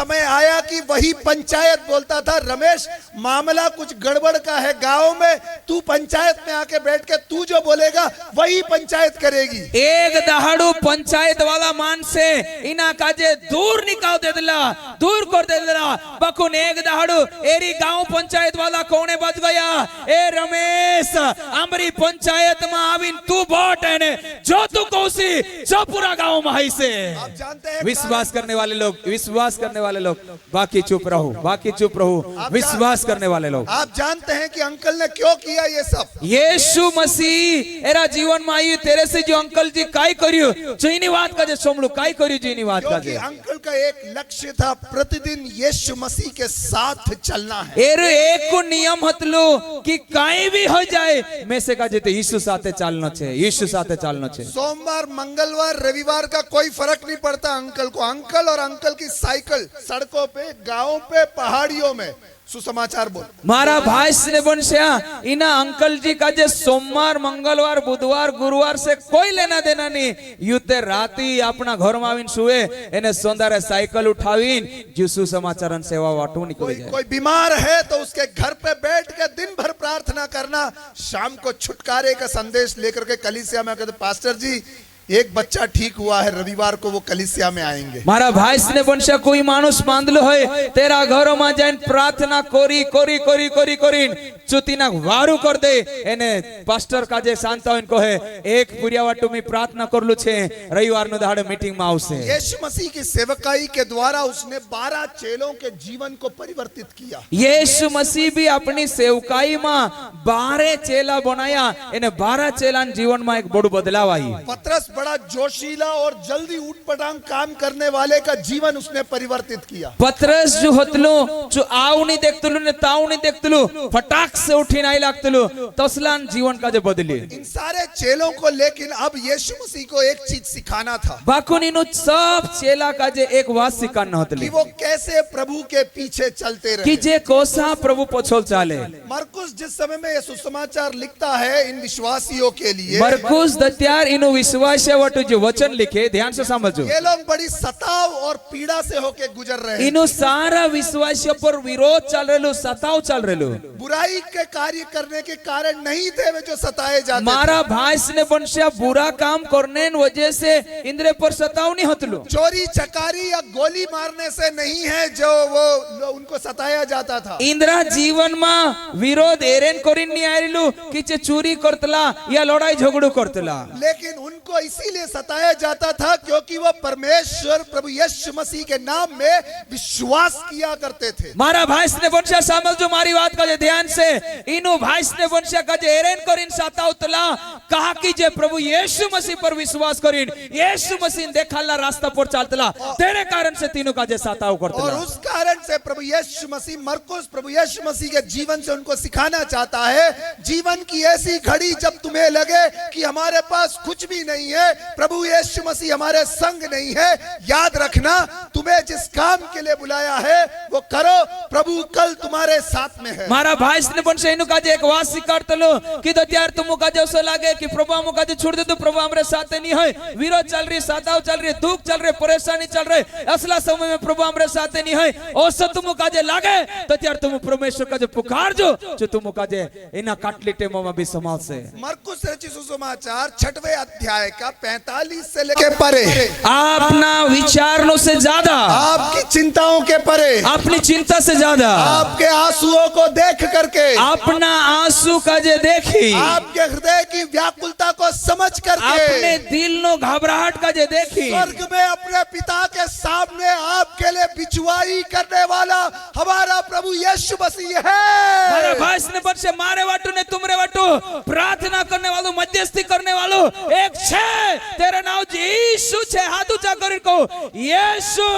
समय आया कि वही पंचायत बोलता था रमेश मामला कुछ गड़बड़ का है गांव में तू पंचायत में आके बैठ के तू जो बोलेगा वही पंचायत करेगी एक दहाड़ू पंचायत वाला मान से इना काजे दूर निकाल दे दिला दूर कर दे दिला बकुन एक दहाड़ू एरी गांव पंचायत वाला कोने बच गया ए रमेश अमरी पंचायत में आविन तू वोट है ने जो तू कोसी जो पूरा गांव में है से आप जानते हैं विश्वास करने वाले लोग बाकी चुप रहो बाकी चुप रहो विश्वास करने वाले लोग आप जानते हैं कि अंकल ने क्यों किया ये सब यीशु मसीह एरा जीवन में आई तेरे से जो अंकल जी काय कर्यु जीनी बात का जे सोमलू काय कर्यु जीनी बात का जे अंकल का एक लक्ष्य था प्रतिदिन यीशु मसीह के साथ चलना है एरो एक को नियम हतलो कि काई भी हो जाए मैं से का जेते यीशु साथे चालनो छे यीशु साथे चालनो छे सोमवार मंगलवार रविवार का कोई फर्क नहीं पड़ता अंकल को अंकल और अंकल की साइकिल सड़कों पे गांवों पे पहाड़ियों में सुसमाचार बोल मारा भाई ने बनश्या इना अंकल जी का जे सोमवार मंगलवार बुधवार गुरुवार से कोई लेना देना नहीं युते राती अपना घर में आवीन सुए एने सोंदारे साइकिल उठावीन जो सुसमाचारन सेवा वाटू निकल जाए कोई बीमार है तो उसके घर पे बैठ के दिन भर प्रार्थना करना शाम को छुटकारे का संदेश लेकर के कलीसिया में कहते पास्टर जी एक बच्चा ठीक हुआ है रविवार को वो कलीसिया में आएंगे मारा भाई ने बनशा कोई मानुष बांधलो है तेरा घरों में जाइन प्रार्थना कोरी कोरी कोरी कोरी कोरीन चुतीना वारू कर दे एने पास्टर का जे शांता इनको है एक पुरियावाटू में प्रार्थना करलू छे रविवार नो दाड़े मीटिंग में आवशे यीशु मसीह की सेवकाई के द्वारा उसने 12 चेलों के जीवन को परिवर्तित किया यीशु मसीह भी अपनी सेवकाई में 12 चेला बनाया एने 12 चेलान जीवन में एक बड़ो बदलाव आई पतरस बड़ा जोशीला और जल्दी उठपटांग काम करने वाले का जीवन उसने परिवर्तित किया पतरस जो हतलो जो आउ नहीं देखतलू ने ताउ नहीं देखतलू फटाक से उठी नहीं लागतलू तसलान जीवन का जो बदली इन सारे चेलों को लेकिन अब यीशु मसीह को एक चीज सिखाना था बाकुनीनु सब चेला का जे एक बात सिखाना हतली कि वो कैसे प्रभु के पीछे चलते रहे कि जे कोसा प्रभु पछोल चाले मरकुस जिस समय में ये सुसमाचार लिखता है इन विश्वासियों के लिए मरकुस दत्यार इनु विश्वास वटु जो वचन लिखे ध्यान से समझो ये लोग बड़ी सताव और पीड़ा से होके गुजर रहे हैं इनु सारा विश्वासियों पर विरोध चल रेलो सताव चल रेलो बुराई के कार्य करने के कारण नहीं थे वे जो सताए जाते मारा भाई ने बनशा बुरा काम करने वजह से इंद्र पर सताव नहीं हतलो चोरी चकारी या गोली मारने से नहीं है जो वो उनको सताया जाता था इंद्रा जीवन में विरोध एरेन करीन नहीं आयलु कि चे चोरी करतला या लड़ाई झगड़ो करतला लेकिन उनको इसीलिए सताया जाता था क्योंकि वो परमेश्वर प्रभु यीशु मसीह के नाम में विश्वास किया करते थे। मारा भाई ने बोलशा सामल जो मारी बात का जे ध्यान से इनु भाई ने बोलशा का जे एरेन करिन साताउतला कहा कि जे प्रभु यीशु मसीह पर विश्वास करिन यीशु मसीह देखाला रास्ता पर चलतला तेरे कारण से तीनों का जे साताउ करतला। और उस कारण से प्रभु यीशु मसीह मरकुस प्रभु यीशु मसीह के जीवन से उनको सिखाना चाहता है, जीवन की ऐसी घड़ी जब तुम्हें लगे कि हमारे पास कुछ भी नहीं है, प्रभु यीशु मसीह हमारे संग नहीं है, याद रखना तुम्हें जिस काम के लिए बुलाया है वो करो, प्रभु कल तुम्हारे साथ में है। मारा भाई ने पण से इनु का जे एक वासी करतलो कि तो त्यार तुम का जे ऐसा लागे कि प्रभु हम का जे छोड़ दे तो प्रभु हमारे साथ नहीं है, विरोध चल रही, साताव चल रही, दुख चल रहे, परेशानी चल रहे, असला समय में प्रभु हमारे साथ नहीं है, और सब तुम का जे लागे तो त्यार तुम परमेश्वर का जे पुकार जो तुम का जे इना काटली टेमो में भी संभाल से। मरकुस रचित सुसमाचार 6वें अध्याय का 45 से लेकर परे, अपना विचारों से ज्यादा, आपकी चिंताओं के परे, अपनी चिंता से ज्यादा, आपके आंसुओं को देख करके, अपना आंसू का जे देखी, आपके हृदय की व्याकुलता को समझ करके, अपने दिल नो घबराहट का जे देखी, स्वर्ग में अपने पिता के सामने आपके लिए बिचवाई करने वाला हमारा प्रभु यीशु मसीह है। मारा भाई ने पर से मारे वाटू ने तुमरे वाटू प्रार्थना करने वालों, मध्यस्थी करने वालों एक छे, तेरा नाम यीशु छे, हाथ ऊंचा कर को यीशु।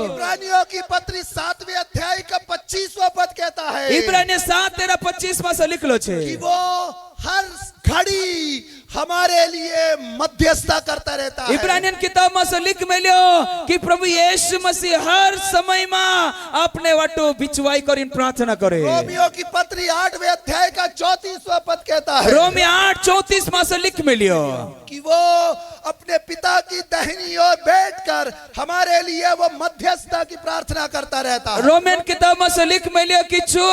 इब्रानियों की पत्री 7वें अध्याय का 25वां पद कहता है, इब्रानियों 7:25 में से लिख लो छे कि वो हर घड़ी हमारे लिए मध्यस्थता करता रहता है। इब्रानियन किताब में से लिख मिलो कि प्रभु यीशु मसीह हर समय में अपने वाटो बिचवाई करिन प्रार्थना करे। रोमियो की पत्री 8वें अध्याय का 34वां पद कहता है, रोमी 8:34 में से लिख मिलो कि वो अपने पिता की दाहिनी ओर बैठकर हमारे लिए वो मध्यस्थता की प्रार्थना करता रहता है। रोमन किताब में से लिख मिलो कि जो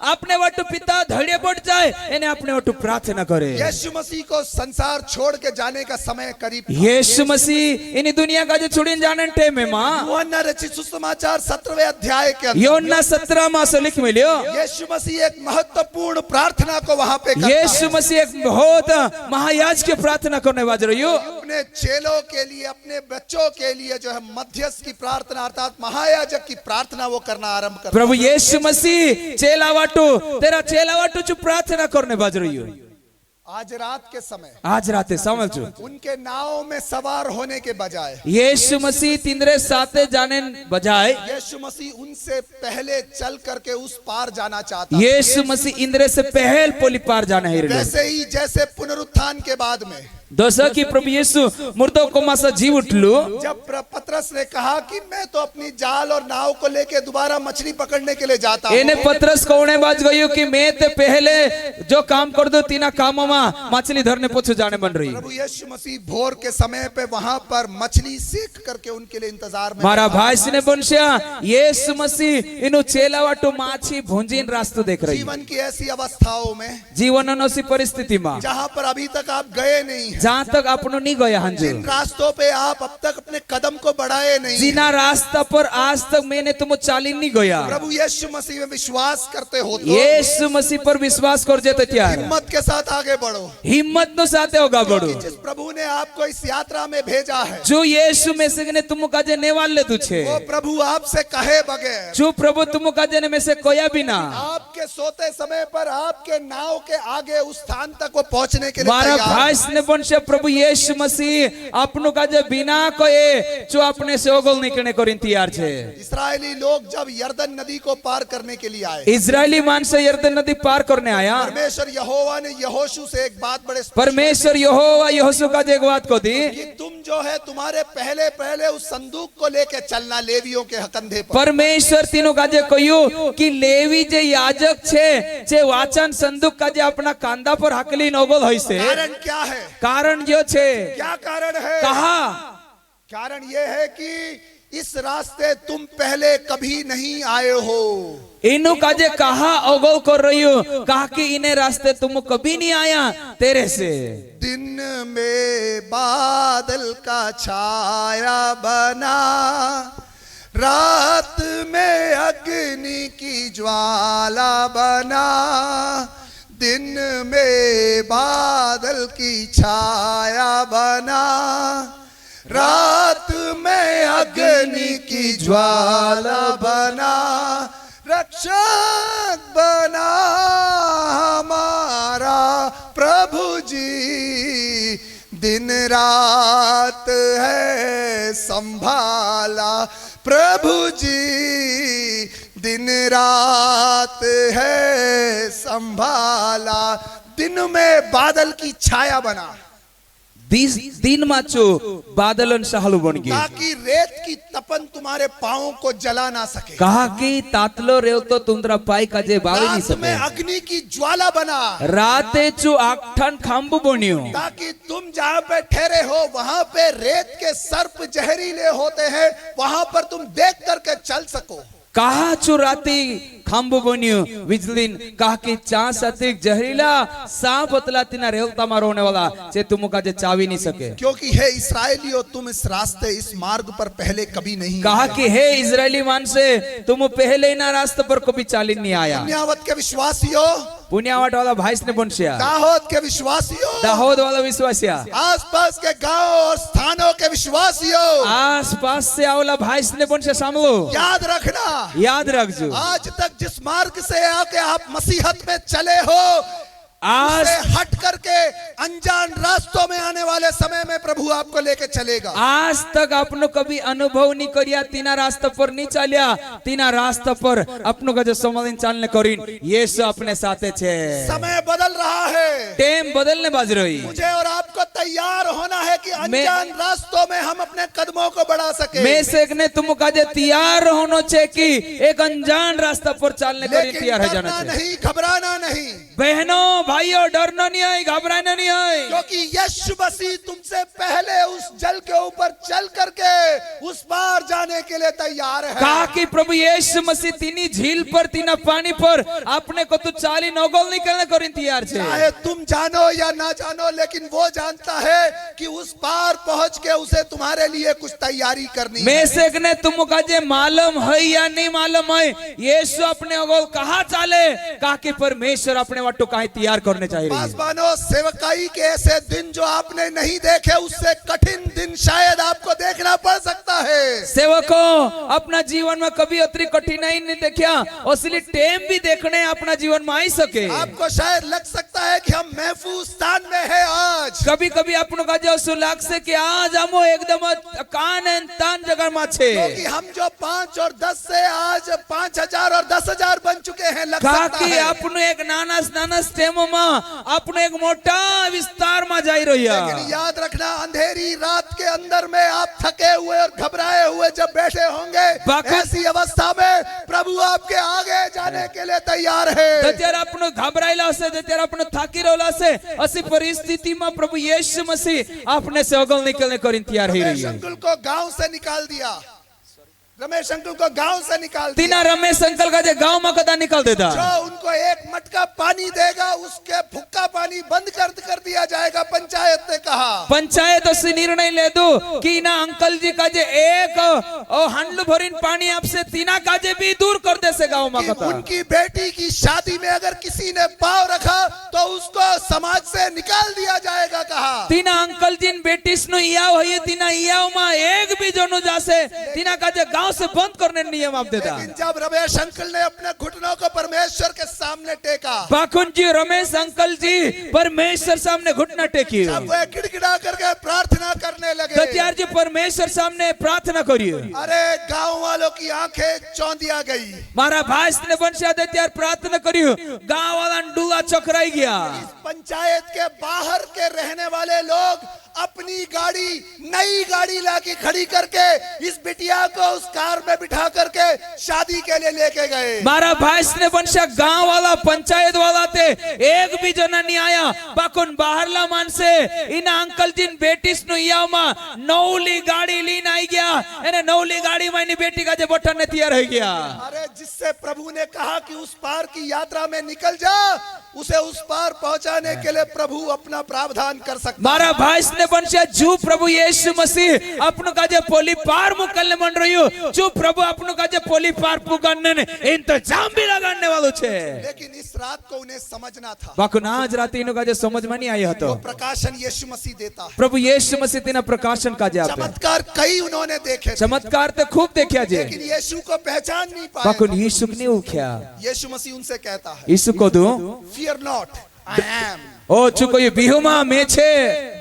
अपने वाटो पिता धड़े बढ़ जाए इन्हें अपने वाटो प्रार्थना करे। यीशु मसीह को संसार छोड़ के जाने का समय करीब, यीशु मसीह इन दुनिया का जो छोड़ीन जाने टेम में मां यूहन्ना रचित सुसमाचार 17वें अध्याय के अंदर यूहन्ना 17 में से लिख मिलो यीशु मसीह एक महत्वपूर्ण प्रार्थना को वहां पे करता है। यीशु मसीह एक बहुत महायाजक की प्रार्थना करने वाले रहियो, अपने चेलों के लिए, अपने बच्चों के लिए जो है मध्यस्थ की प्रार्थना अर्थात महायाजक की प्रार्थना वो करना आरंभ करता है। प्रभु यीशु मसीह चेला वाटू तेरा चेला वाटू जो प्रार्थना करने वाज रहियो। आज रात के समय, आज राते समझो उनके नाव में सवार होने के बजाय यीशु मसीह तिंद्रे साथे जाने बजाय यीशु मसीह उनसे पहले चल करके उस पार जाना चाहता है। यीशु मसीह इंद्रे से पहल पोली पार जाना है। वैसे ही जैसे पुनरुत्थान के बाद में दोस्तों की प्रभु यीशु मुर्दों को मासा जी उठलू, जब पतरस ने कहा कि मैं तो अपनी जाल और नाव को लेके दोबारा मछली पकड़ने के लिए जाता हूं, इन्हें पतरस कोने बाज गयो कि मैं ते पहले जो काम कर दो तीना कामों में मछली धरने पोछो जाने बन रही। प्रभु यीशु मसीह भोर के समय पे वहां पर मछली सेक करके उनके लिए इंतजार में मारा भाई ने बनशिया यीशु मसीह इनु चेला वाटो माछी भुंजीन रास्ता देख रही। जीवन की ऐसी अवस्थाओं में, जीवन ऐसी परिस्थिति में जहां पर अभी तक आप गए नहीं, जहाँ तक अपनो नहीं गया हंजो, जिन रास्तों पे आप अब तक अपने कदम को बढ़ाए नहीं, जिना रास्ता पर आज तक मैंने तुम चाली नहीं गया, प्रभु यीशु मसीह में विश्वास करते हो तो यीशु मसीह पर विश्वास कर जेते त्यार हिम्मत के साथ आगे बढ़ो। हिम्मत नो साथे होगा बढ़ो। जिस प्रभु ने आपको इस यात्रा में भेजा है, जो यीशु में से ने तुम काजे नेवाल ले तुझे, वो प्रभु आपसे कहे बगैर, जो प्रभु तुम काजे ने में से कोया बिना आपके सोते समय पर आपके नाव के आगे उस स्थान तक वो पहुंचने के लिए मारा तैयार भाई ने बनशे प्रभु यीशु मसीह अपनो काजे बिना कोए जो अपने से ओगल निकलने को तैयार छे। इस्राएली लोग जब यरदन नदी को पार करने के लिए आए, इजरायली मानस यरदन नदी पार करने आया, परमेश्वर यहोवा ने यहोशू से एक बात बड़े परमेश्वर यहोवा यहोशू का एक बात को दी कि तुम जो है तुम्हारे पहले पहले उस संदूक को लेके चलना लेवियों के कंधे पर। परमेश्वर तीनों का जे कहू कि लेवी जे याजक छे जे वाचन संदूक का जे अपना कांधा पर हकली नोगल होई से। कारण क्या है? कारण जो छे क्या कारण है? कहा कारण ये है कि इस रास्ते तुम पहले कभी नहीं आए हो। इनु का जे कहा ओगल कर रही हो, कहा कि इन्हें रास्ते तुम कभी नहीं आया तेरे से। दिन में बादल का छाया बना, रात में अग्नि की ज्वाला बना, दिन में बादल की छाया बना, रात में अग्नि की ज्वाला बना, रक्षक बना हमारा प्रभु जी। दिन रात है संभाला प्रभु जी, दिन रात है संभाला। दिन में बादल की छाया बना, दिन माचो बादलन सहलु बन गए, ताकि रेत की तपन तुम्हारे पांवों को जला ना सके। कहा कि तातलो रेव तो तुमरा पाई काजे बावी नहीं रात में सके। अग्नि की ज्वाला बना, राते चो आगठन खांबू बनियो, ताकि तुम जहाँ पे ठहरे हो वहां पे रेत के सर्प जहरीले होते हैं, वहां पर तुम देख करके चल सको। कहा चो राती खांबू बनियो विजलिन, कहा कि चांस अतिक जहरीला सांप अतला तिना रेवता मारो होने वाला चे तुम काजे चावी नहीं सके। क्योंकि हे इस्राएलियों, तुम इस रास्ते इस मार्ग पर पहले कभी नहीं कहा आए। कि हे इजरायली मानसे तुम पहले ना रास्ते पर कभी चाली नहीं आया। पुण्यावत के विश्वासियों, पुण्यावट वाला भाई ने बनसिया, दाहोद के विश्वासियों, दाहोद वाला विश्वासिया, आसपास के गांव और स्थानों के विश्वासियों, आस पास से आवला भाई ने बनसे सामलो, याद रखना, याद रखजो आज तक जिस मार्ग से आके आप मसीहत में चले हो, आज से हट करके अनजान रास्तों में आने वाले समय में प्रभु आपको लेके चलेगा। आज तक अपनो कभी अनुभव नहीं करिया, तीना रास्ता पर नहीं चलिया, तीना रास्ता पर अपनो का जो समाधान चालने करीन यीशु अपने साथे छे। समय बदल रहा है, टेम बदलने बाज रही, मुझे और आपको तैयार होना है कि अनजान रास्तों में हम अपने कदमों को बढ़ा सके। मैं से ने तुम काजे तैयार होनो छे कि एक अनजान रास्ता पर चलने करीन लेकिन तैयार है डरना जाना छे। नहीं, घबराना नहीं, बहनों भाइयों, डरना नहीं है, घबराना नहीं है, क्योंकि यीशु मसीह तुमसे पहले उस जल के ऊपर चल करके उस पार जाने के लिए तैयार है। कहा कि प्रभु यीशु मसीह तीनी झील पर, तीना पानी पर अपने को तू चाली नौगोल निकलने करीन तैयार छे। चाहे तुम जानो या ना जानो, लेकिन वो जानता है कि उस पार पहुंच के उसे तुम्हारे लिए कुछ तैयारी करनी मैं है। से ने तुम काजे मालूम है या नहीं मालूम है, यीशु अपने ओगोल कहा चाले, कहा कि परमेश्वर अपने वाटो कहीं तैयार करने चाहिए। पासवानों, सेवकाई के ऐसे दिन जो आपने नहीं देखे, उससे कठिन दिन शायद आपको देखना पड़ सकता है। सेवकों, अपना जीवन में कभी उतरी कठिनाई नहीं देखा, असली टेम भी देखने अपना जीवन में आई सके। आपको शायद लग सकता है कि हम महफूज स्थान में है आज। कभी कभी अपनों का जो सुलाग से कि आज हम एकदम कान एन तान जगह में छे, क्योंकि हम जो 5 और 10 से आज 5000 और 10,000 बन चुके हैं। लग कहा सकता कि है, अपनो एक नाना टेमो में अपनो एक मोटा विस्तार में जाई रहिया। लेकिन याद रखना, अंधेरी रात के अंदर में आप थके हुए और घबराए हुए जब बैठे होंगे, ऐसी अवस्था में प्रभु आपके आगे जाने के लिए तैयार है। तेरे अपनो घबराइला से, तेरे अपनो थाकी रहला से, ऐसी परिस्थिति में प्रभु यीशु मसीह अपने से अगल निकलने करीन तैयार ही रही रमेश है। अंकुल को गांव से निकाल दिया, रमेश अंकुल को गांव से निकाल दिया। तीना रमेश अंकल का जे गांव में कदा निकाल देता, जो उनको एक मटका पानी देगा, उसके भुक्का पानी बंद कर दिया जाएगा, पंचायत ने कहा। पंचायत से निर्णय ले दो कि ना अंकल जी का जे एक हंडलू भरीन पानी आपसे तीना का जे भी दूर कर दे से गांव में कथा। उनकी बेटी की शादी में अगर किसी ने पाव रखा तो उसको समाज से निकाल दिया जाएगा, कहा। तीना अंकल जिन बेटी स्नु इयाव है, तीना इयाव में एक भी जोनु जासे तीना का जे गांव से बंद करने नियम आप देता। लेकिन जब रमेश अंकल ने अपने घुटनों को परमेश्वर के सामने टेका, बाकुन जी, रमेश अंकल जी परमेश्वर सामने घुटना टेकी, जब वे गिड़गिड़ा करके प्रार्थना करने लगे, दत्यार जी परमेश्वर सामने प्रार्थना करिए। अरे गांव वालों की आंखें चौंधिया गई। मारा भाई ने बंशिया दत्यार प्रार्थना करियो, गांव वाला डूला चकराई गया। इस पंचायत के बाहर के रहने वाले लोग अपनी गाड़ी, नई गाड़ी लाके खड़ी करके इस बिटिया को उस कार में बिठा करके शादी के लिए लेके गए। मारा भाई ने बंशा गांव वाला, पंचायत वाला थे, एक भी जना नहीं आया। बाकुन बाहरला मान से इन अंकल जिन बेटी स्नु इयामा नौली गाड़ी लीन आई गया, एने नौली गाड़ी में बेटी का जे बटन ने तैयार हो गया। अरे जिससे प्रभु ने कहा कि उस पार की यात्रा में निकल जा, उसे उस पार पहुंचाने बचाने के लिए प्रभु अपना प्रावधान कर सकता मारा भाईस ने बनशा जो प्रभु यीशु मसीह अपनो काजे पोली पार मुकलने मन रहियो जो प्रभु अपनो काजे पोली पार पुगन्ने ने इंतजाम भी लगाने वालों छे। लेकिन इस रात को उन्हें समझना था बाकु आज रात इनो काजे समझ में नहीं आया तो प्रकाशन यीशु मसीह देता है। प्रभु यीशु मसीह तेना प्रकाशन काजे आपे चमत्कार कई उन्होंने देखे थे, चमत्कार तो खूब देखा जे लेकिन यीशु को पहचान नहीं बाकु पाए। यीशु ने उख्या यीशु मसीह उनसे कहता है यीशु को दो फियर नॉट आई एम, ओ चुको ये बिहुमा में छे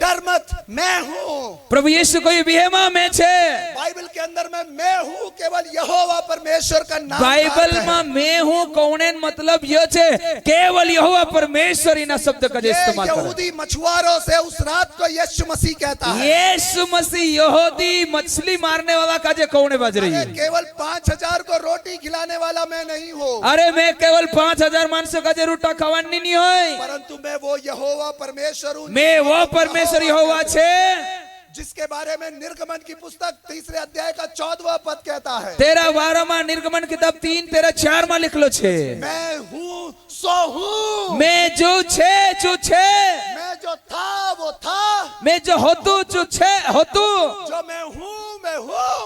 डर मत मैं हूँ। प्रभु यीशु को ये बिहुमा में छे बाइबल के अंदर में मैं हूँ केवल यहोवा परमेश्वर का नाम बाइबल आता है। में मैं हूँ कौने मतलब यो छे केवल यहोवा परमेश्वर इना शब्द का जो ये इस्तेमाल करे। यहूदी मछुआरों से उस रात को यीशु मसीह कहता है यीशु मसीह यहूदी मछली मारने वाला का जे कौने बज रही अरे है। केवल 5000 को रोटी खिलाने वाला मैं नहीं हूँ, अरे मैं केवल 5000 मानसों का जे रोटा खवानी नहीं होय परंतु मैं वो यहोवा परमेश्वर हूँ मैं वो परमेश्वर यहोवा छे जिसके बारे में निर्गमन की पुस्तक 3 अध्याय का 14वां पद कहता है 13-12 निर्गमन किताब 3-4 में लिखलो छे मैं हूँ सो हूँ, मैं जो छे मैं जो था वो था, मैं जो होतू जो छे होतू जो मैं हूँ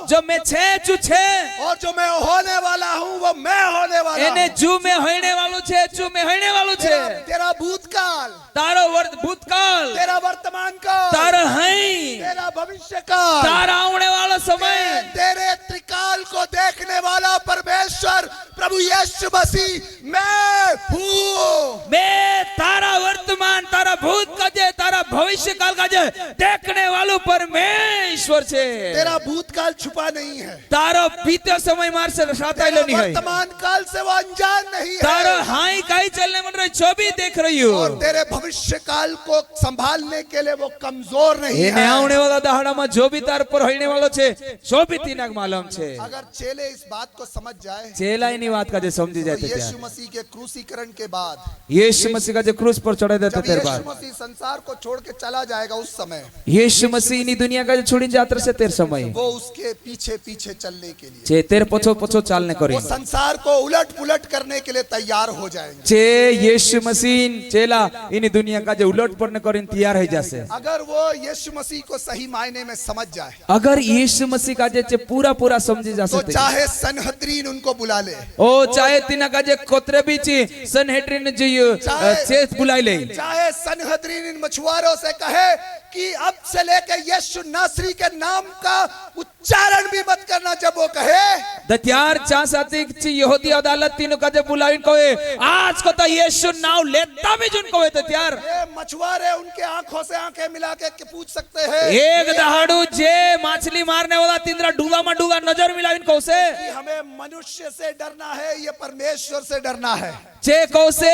जो मैं छे जो छे और जो मैं होने वाला हूँ वो मैं होने वाला एने हूँ। जू में होने वालो छे जू में होने वालो छे तेरा भूतकाल, तारो भूतकाल तेरा वर्तमान काल, तारो हई तेरा भविष्य काल, तारा आने वाला समय तेरे त्रिकाल को देखने वाला परमेश्वर प्रभु यीशु मसीह मैं हूँ। मैं तारा वर्तमान तारा भूत का जे तारा भविष्य काल का जे देखने वालो परमेश्वर छे। तेरा भूतकाल छुपा नहीं है, तारो बीते समय मार से साता तेरा नहीं है वर्तमान काल से वो अनजान नहीं तारो है, हाई काई चलने मन रही जो भी देख रही हो और तेरे भविष्य काल को संभालने के लिए वो कमजोर नहीं एने है। आने वाला दहाड़ा में जो भी तार पर होने वालो छे जो भी तीनक मालूम छे। अगर चेले इस बात को समझ जाए चेला इनी बात का जे समझी जाए तो तो यीशु मसीह के क्रूसीकरण के बाद यीशु मसीह का जो क्रूस पर चढ़ा देता जब तेरे यीशु बाद मसीह संसार को छोड़ के चला जाएगा उस समय यीशु मसीह इनी दुनिया का जो छोड़ी जात्रा से तेरे समय वो उसके पीछे पीछे चलने के लिए, चे तेरे पछो पछो चालने वो करेंगे संसार को उलट पुलट करने के लिए तैयार हो जाएंगे। चे यीशु मसीह चेला इनी दुनिया का जो उलट पड़ने करें तैयार है जैसे अगर वो यीशु मसीह को सही मायने में समझ जाए अगर यीशु मसीह का जे पूरा पूरा समझे जा तो सकते चाहे सनहद्रीन उनको बुला ले, ओ चाहे तीना का जे कोतरे बीची सनहेड्रिन जो चेत बुलाई ले चाहे सनहद्रीन इन मछुआरों से कहे कि अब से लेकर यीशु नासरी के नाम का उच्चारण भी मत करना, जब वो कहे दत्यार चा साथी ची यहूदी अदालत तीनों का जब बुलाइन कोए आज को तो यीशु नाम लेता भी जुन कोए दत्यार ये मछुआरे उनके आंखों से आंखें मिला के पूछ सकते हैं एक दहाड़ू जे मछली मारने वाला तिंद्रा डूगा में डूगा नजर मिलाइन को से कि हमें मनुष्य से डरना है ये परमेश्वर से डरना है। जे कौसे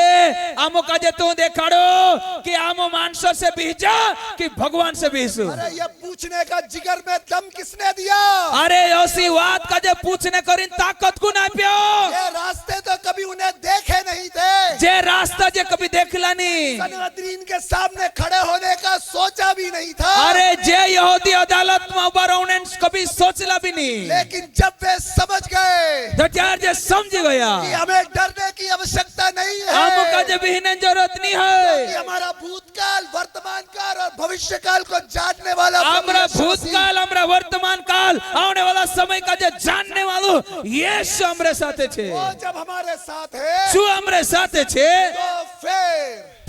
आमो का जे तू देखाड़ो कि आमो मानसो से बीजा कि भगवान से बीसु। अरे ये पूछने का जिगर में दम किसने दिया? अरे ऐसी बात का जे पूछने करिन ताकत को ना पियो। ये रास्ते तो कभी उन्हें देखे नहीं थे, जे रास्ता जे कभी देखला नहीं, सनहद्रीन के सामने खड़े होने का सोचा भी नहीं था। अरे जे यहूदी अदालत में उबर उन्हें कभी सोचला भी नहीं, लेकिन जब वे समझ गए दत्यार जे समझ गया कि हमें डरने की आवश्यकता नहीं है, आमो का जे बिहने जरूरत नहीं है कि हमारा भूतकाल वर्तमान काल और भविष्य काल को जानने वाला हमरा भूतकाल हमरा वर्तमान काल आने वाला समय का जे जानने वालो यीशु हमरे साथे छे। वो जब हमारे साथ है जो हमरे साथे छे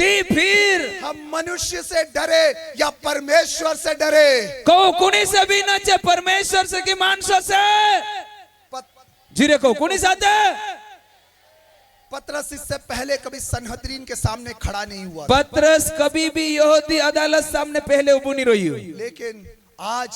तो फिर हम मनुष्य से डरे या परमेश्वर से डरे? को कुनी से भी न चे परमेश्वर से कि मानसो से जीरे को कुनी साथे। पतरस इससे पहले कभी सनहद्रीन के सामने खड़ा नहीं हुआ, पतरस कभी भी यहूदी अदालत सामने पहले उबू नहीं रही हुई, लेकिन आज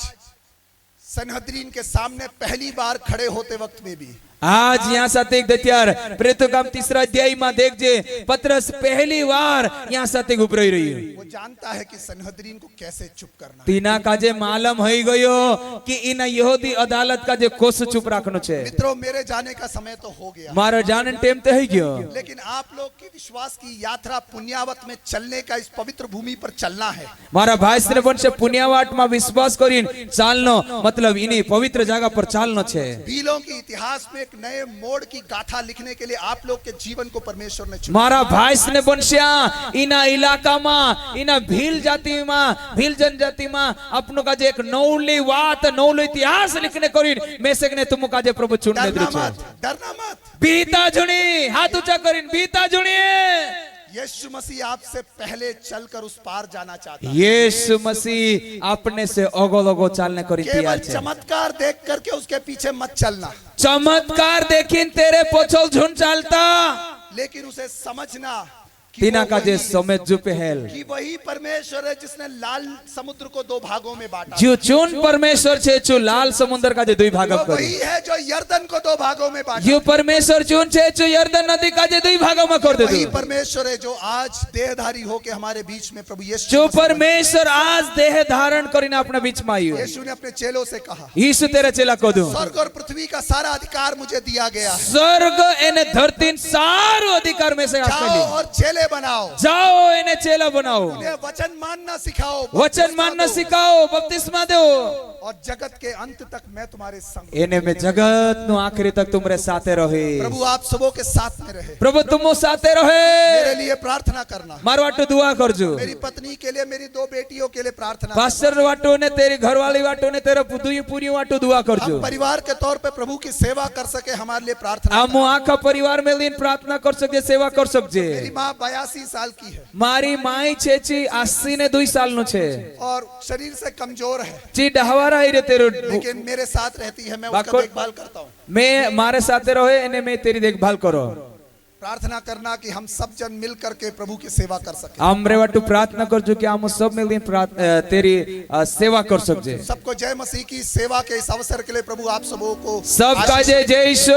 सनहद्रीन के सामने पहली बार खड़े होते वक्त में भी आज यहाँ साथ एक दत्यार प्रेतो काम 3 अध्याय में देख जे पतरस पहली बार यहाँ साथ एक उभरी रही है। वो जानता है कि सनहदरीन को कैसे चुप करना है। तीना का जे मालूम हो गयो कि इन यहूदी अदालत का जे कोस चुप रखनो छे। मित्रों, मेरे जाने का समय तो हो गया, मारो जानन टाइम ते हो गयो, लेकिन आप लोग की विश्वास की यात्रा पुण्यावत में चलने का, इस पवित्र भूमि पर चलना है। मारा भाई श्री वंश पुण्यावाट में विश्वास करीन चालनो मतलब इन्हीं पवित्र जगह पर चालनो छे। भीलों की इतिहास में एक नए मोड़ की गाथा लिखने के लिए आप लोग के जीवन को परमेश्वर ने चुना। मारा भाई ने वंशिया इना इलाका में इना भील जाति में भील जनजाति में अपनो का जे एक नौली बात नौलो इतिहास लिखने करीन मेसेक ने तुम का जे प्रभु चुनने डरना दे मत, डरना मत। बीता जुनी हाथ ऊंचा करीन बीता जुनी। यीशु मसीह आपसे पहले चलकर उस पार जाना चाहता है। यीशु मसीह अपने से ओगो ओगो चालने करी केवल तैयार छे। चमत्कार देख करके उसके पीछे मत चलना, चमत्कार देखिन तेरे पोछल झुन चालता, लेकिन उसे समझना कि तीना वो का जे वही- समय जुपे हेल कि वही परमेश्वर है जिसने लाल समुद्र को दो भागों में बांटा। जो चुन परमेश्वर छे चु लाल समुद्र का जे दुई भाग वो करी। वही है जो यर्दन को दो भागों में बांटा। यो परमेश्वर चुन छे चु यर्दन नदी का जे दुई भाग में कर दे वही दो। परमेश्वर है जो आज देहधारी होके हमारे बीच में प्रभु यीशु जो मसीह परमेश्वर आज देह धारण करीने अपने बीच में आयो। यीशु ने अपने चेलों से कहा, यीशु तेरे चेला को दो स्वर्ग और पृथ्वी का सारा अधिकार मुझे दिया गया है। स्वर्ग एने धरती सारो अधिकार में से जाओ आपके और चेले बनाओ, जाओ एने चेला बनाओ, उन्हें वचन मानना सिखाओ, वचन मानना सिखाओ, बपतिस्मा दो, और जगत के अंत तक मैं तुम्हारे संग। एने में जगत नु आखिरी तक तुमरे साथे रहे। प्रभु आप सबों के साथ में रहे। प्रभु तुमो साथे मेरे रहे। लिए प्रार्थना करना, मारो वाटो दुआ करजो। मेरी पत्नी के लिए, मेरी दो बेटियों के लिए प्रार्थना करना। पास्टर वाटो ने तेरी घरवाली वाटो ने तेरा पुदुई पूरी वाटो दुआ करजो। हम परिवार के तौर पे प्रभु की सेवा कर सके, हमारे लिए प्रार्थना हम आखा परिवार में लीन प्रार्थना कर सके सेवा कर करना। सकजे। मेरी माँ 82 साल की है मारी माई छेची 80 ने 2 साल नो छे। और शरीर से कमजोर है, ची डहवारा ही रे तेरो लेकिन मेरे साथ रहती है, मैं उसका बाको- देखभाल करता हूँ। मैं मारे साथे रहे एने में तेरी देखभाल करो। प्रार्थना करना कि हम सब जन मिल करके प्रभु की सेवा कर सके। हमरे वाटू प्रार्थना कर जो कि हम सब मिलके तेरी सेवा कर सकजे। सबको जय मसीह की सेवा के इस अवसर के लिए प्रभु आप सबों को सब का आशीष- जय जय यीशु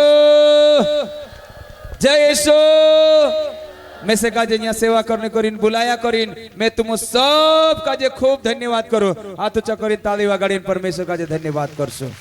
जय यीशु। मैं से का जे सेवा करने करीन बुलाया करीन मैं तुम सब का जे खूब धन्यवाद करो। हाथ ऊंचा करीन ताली वगाड़ीन परमेश्वर का जे धन्यवाद करसो।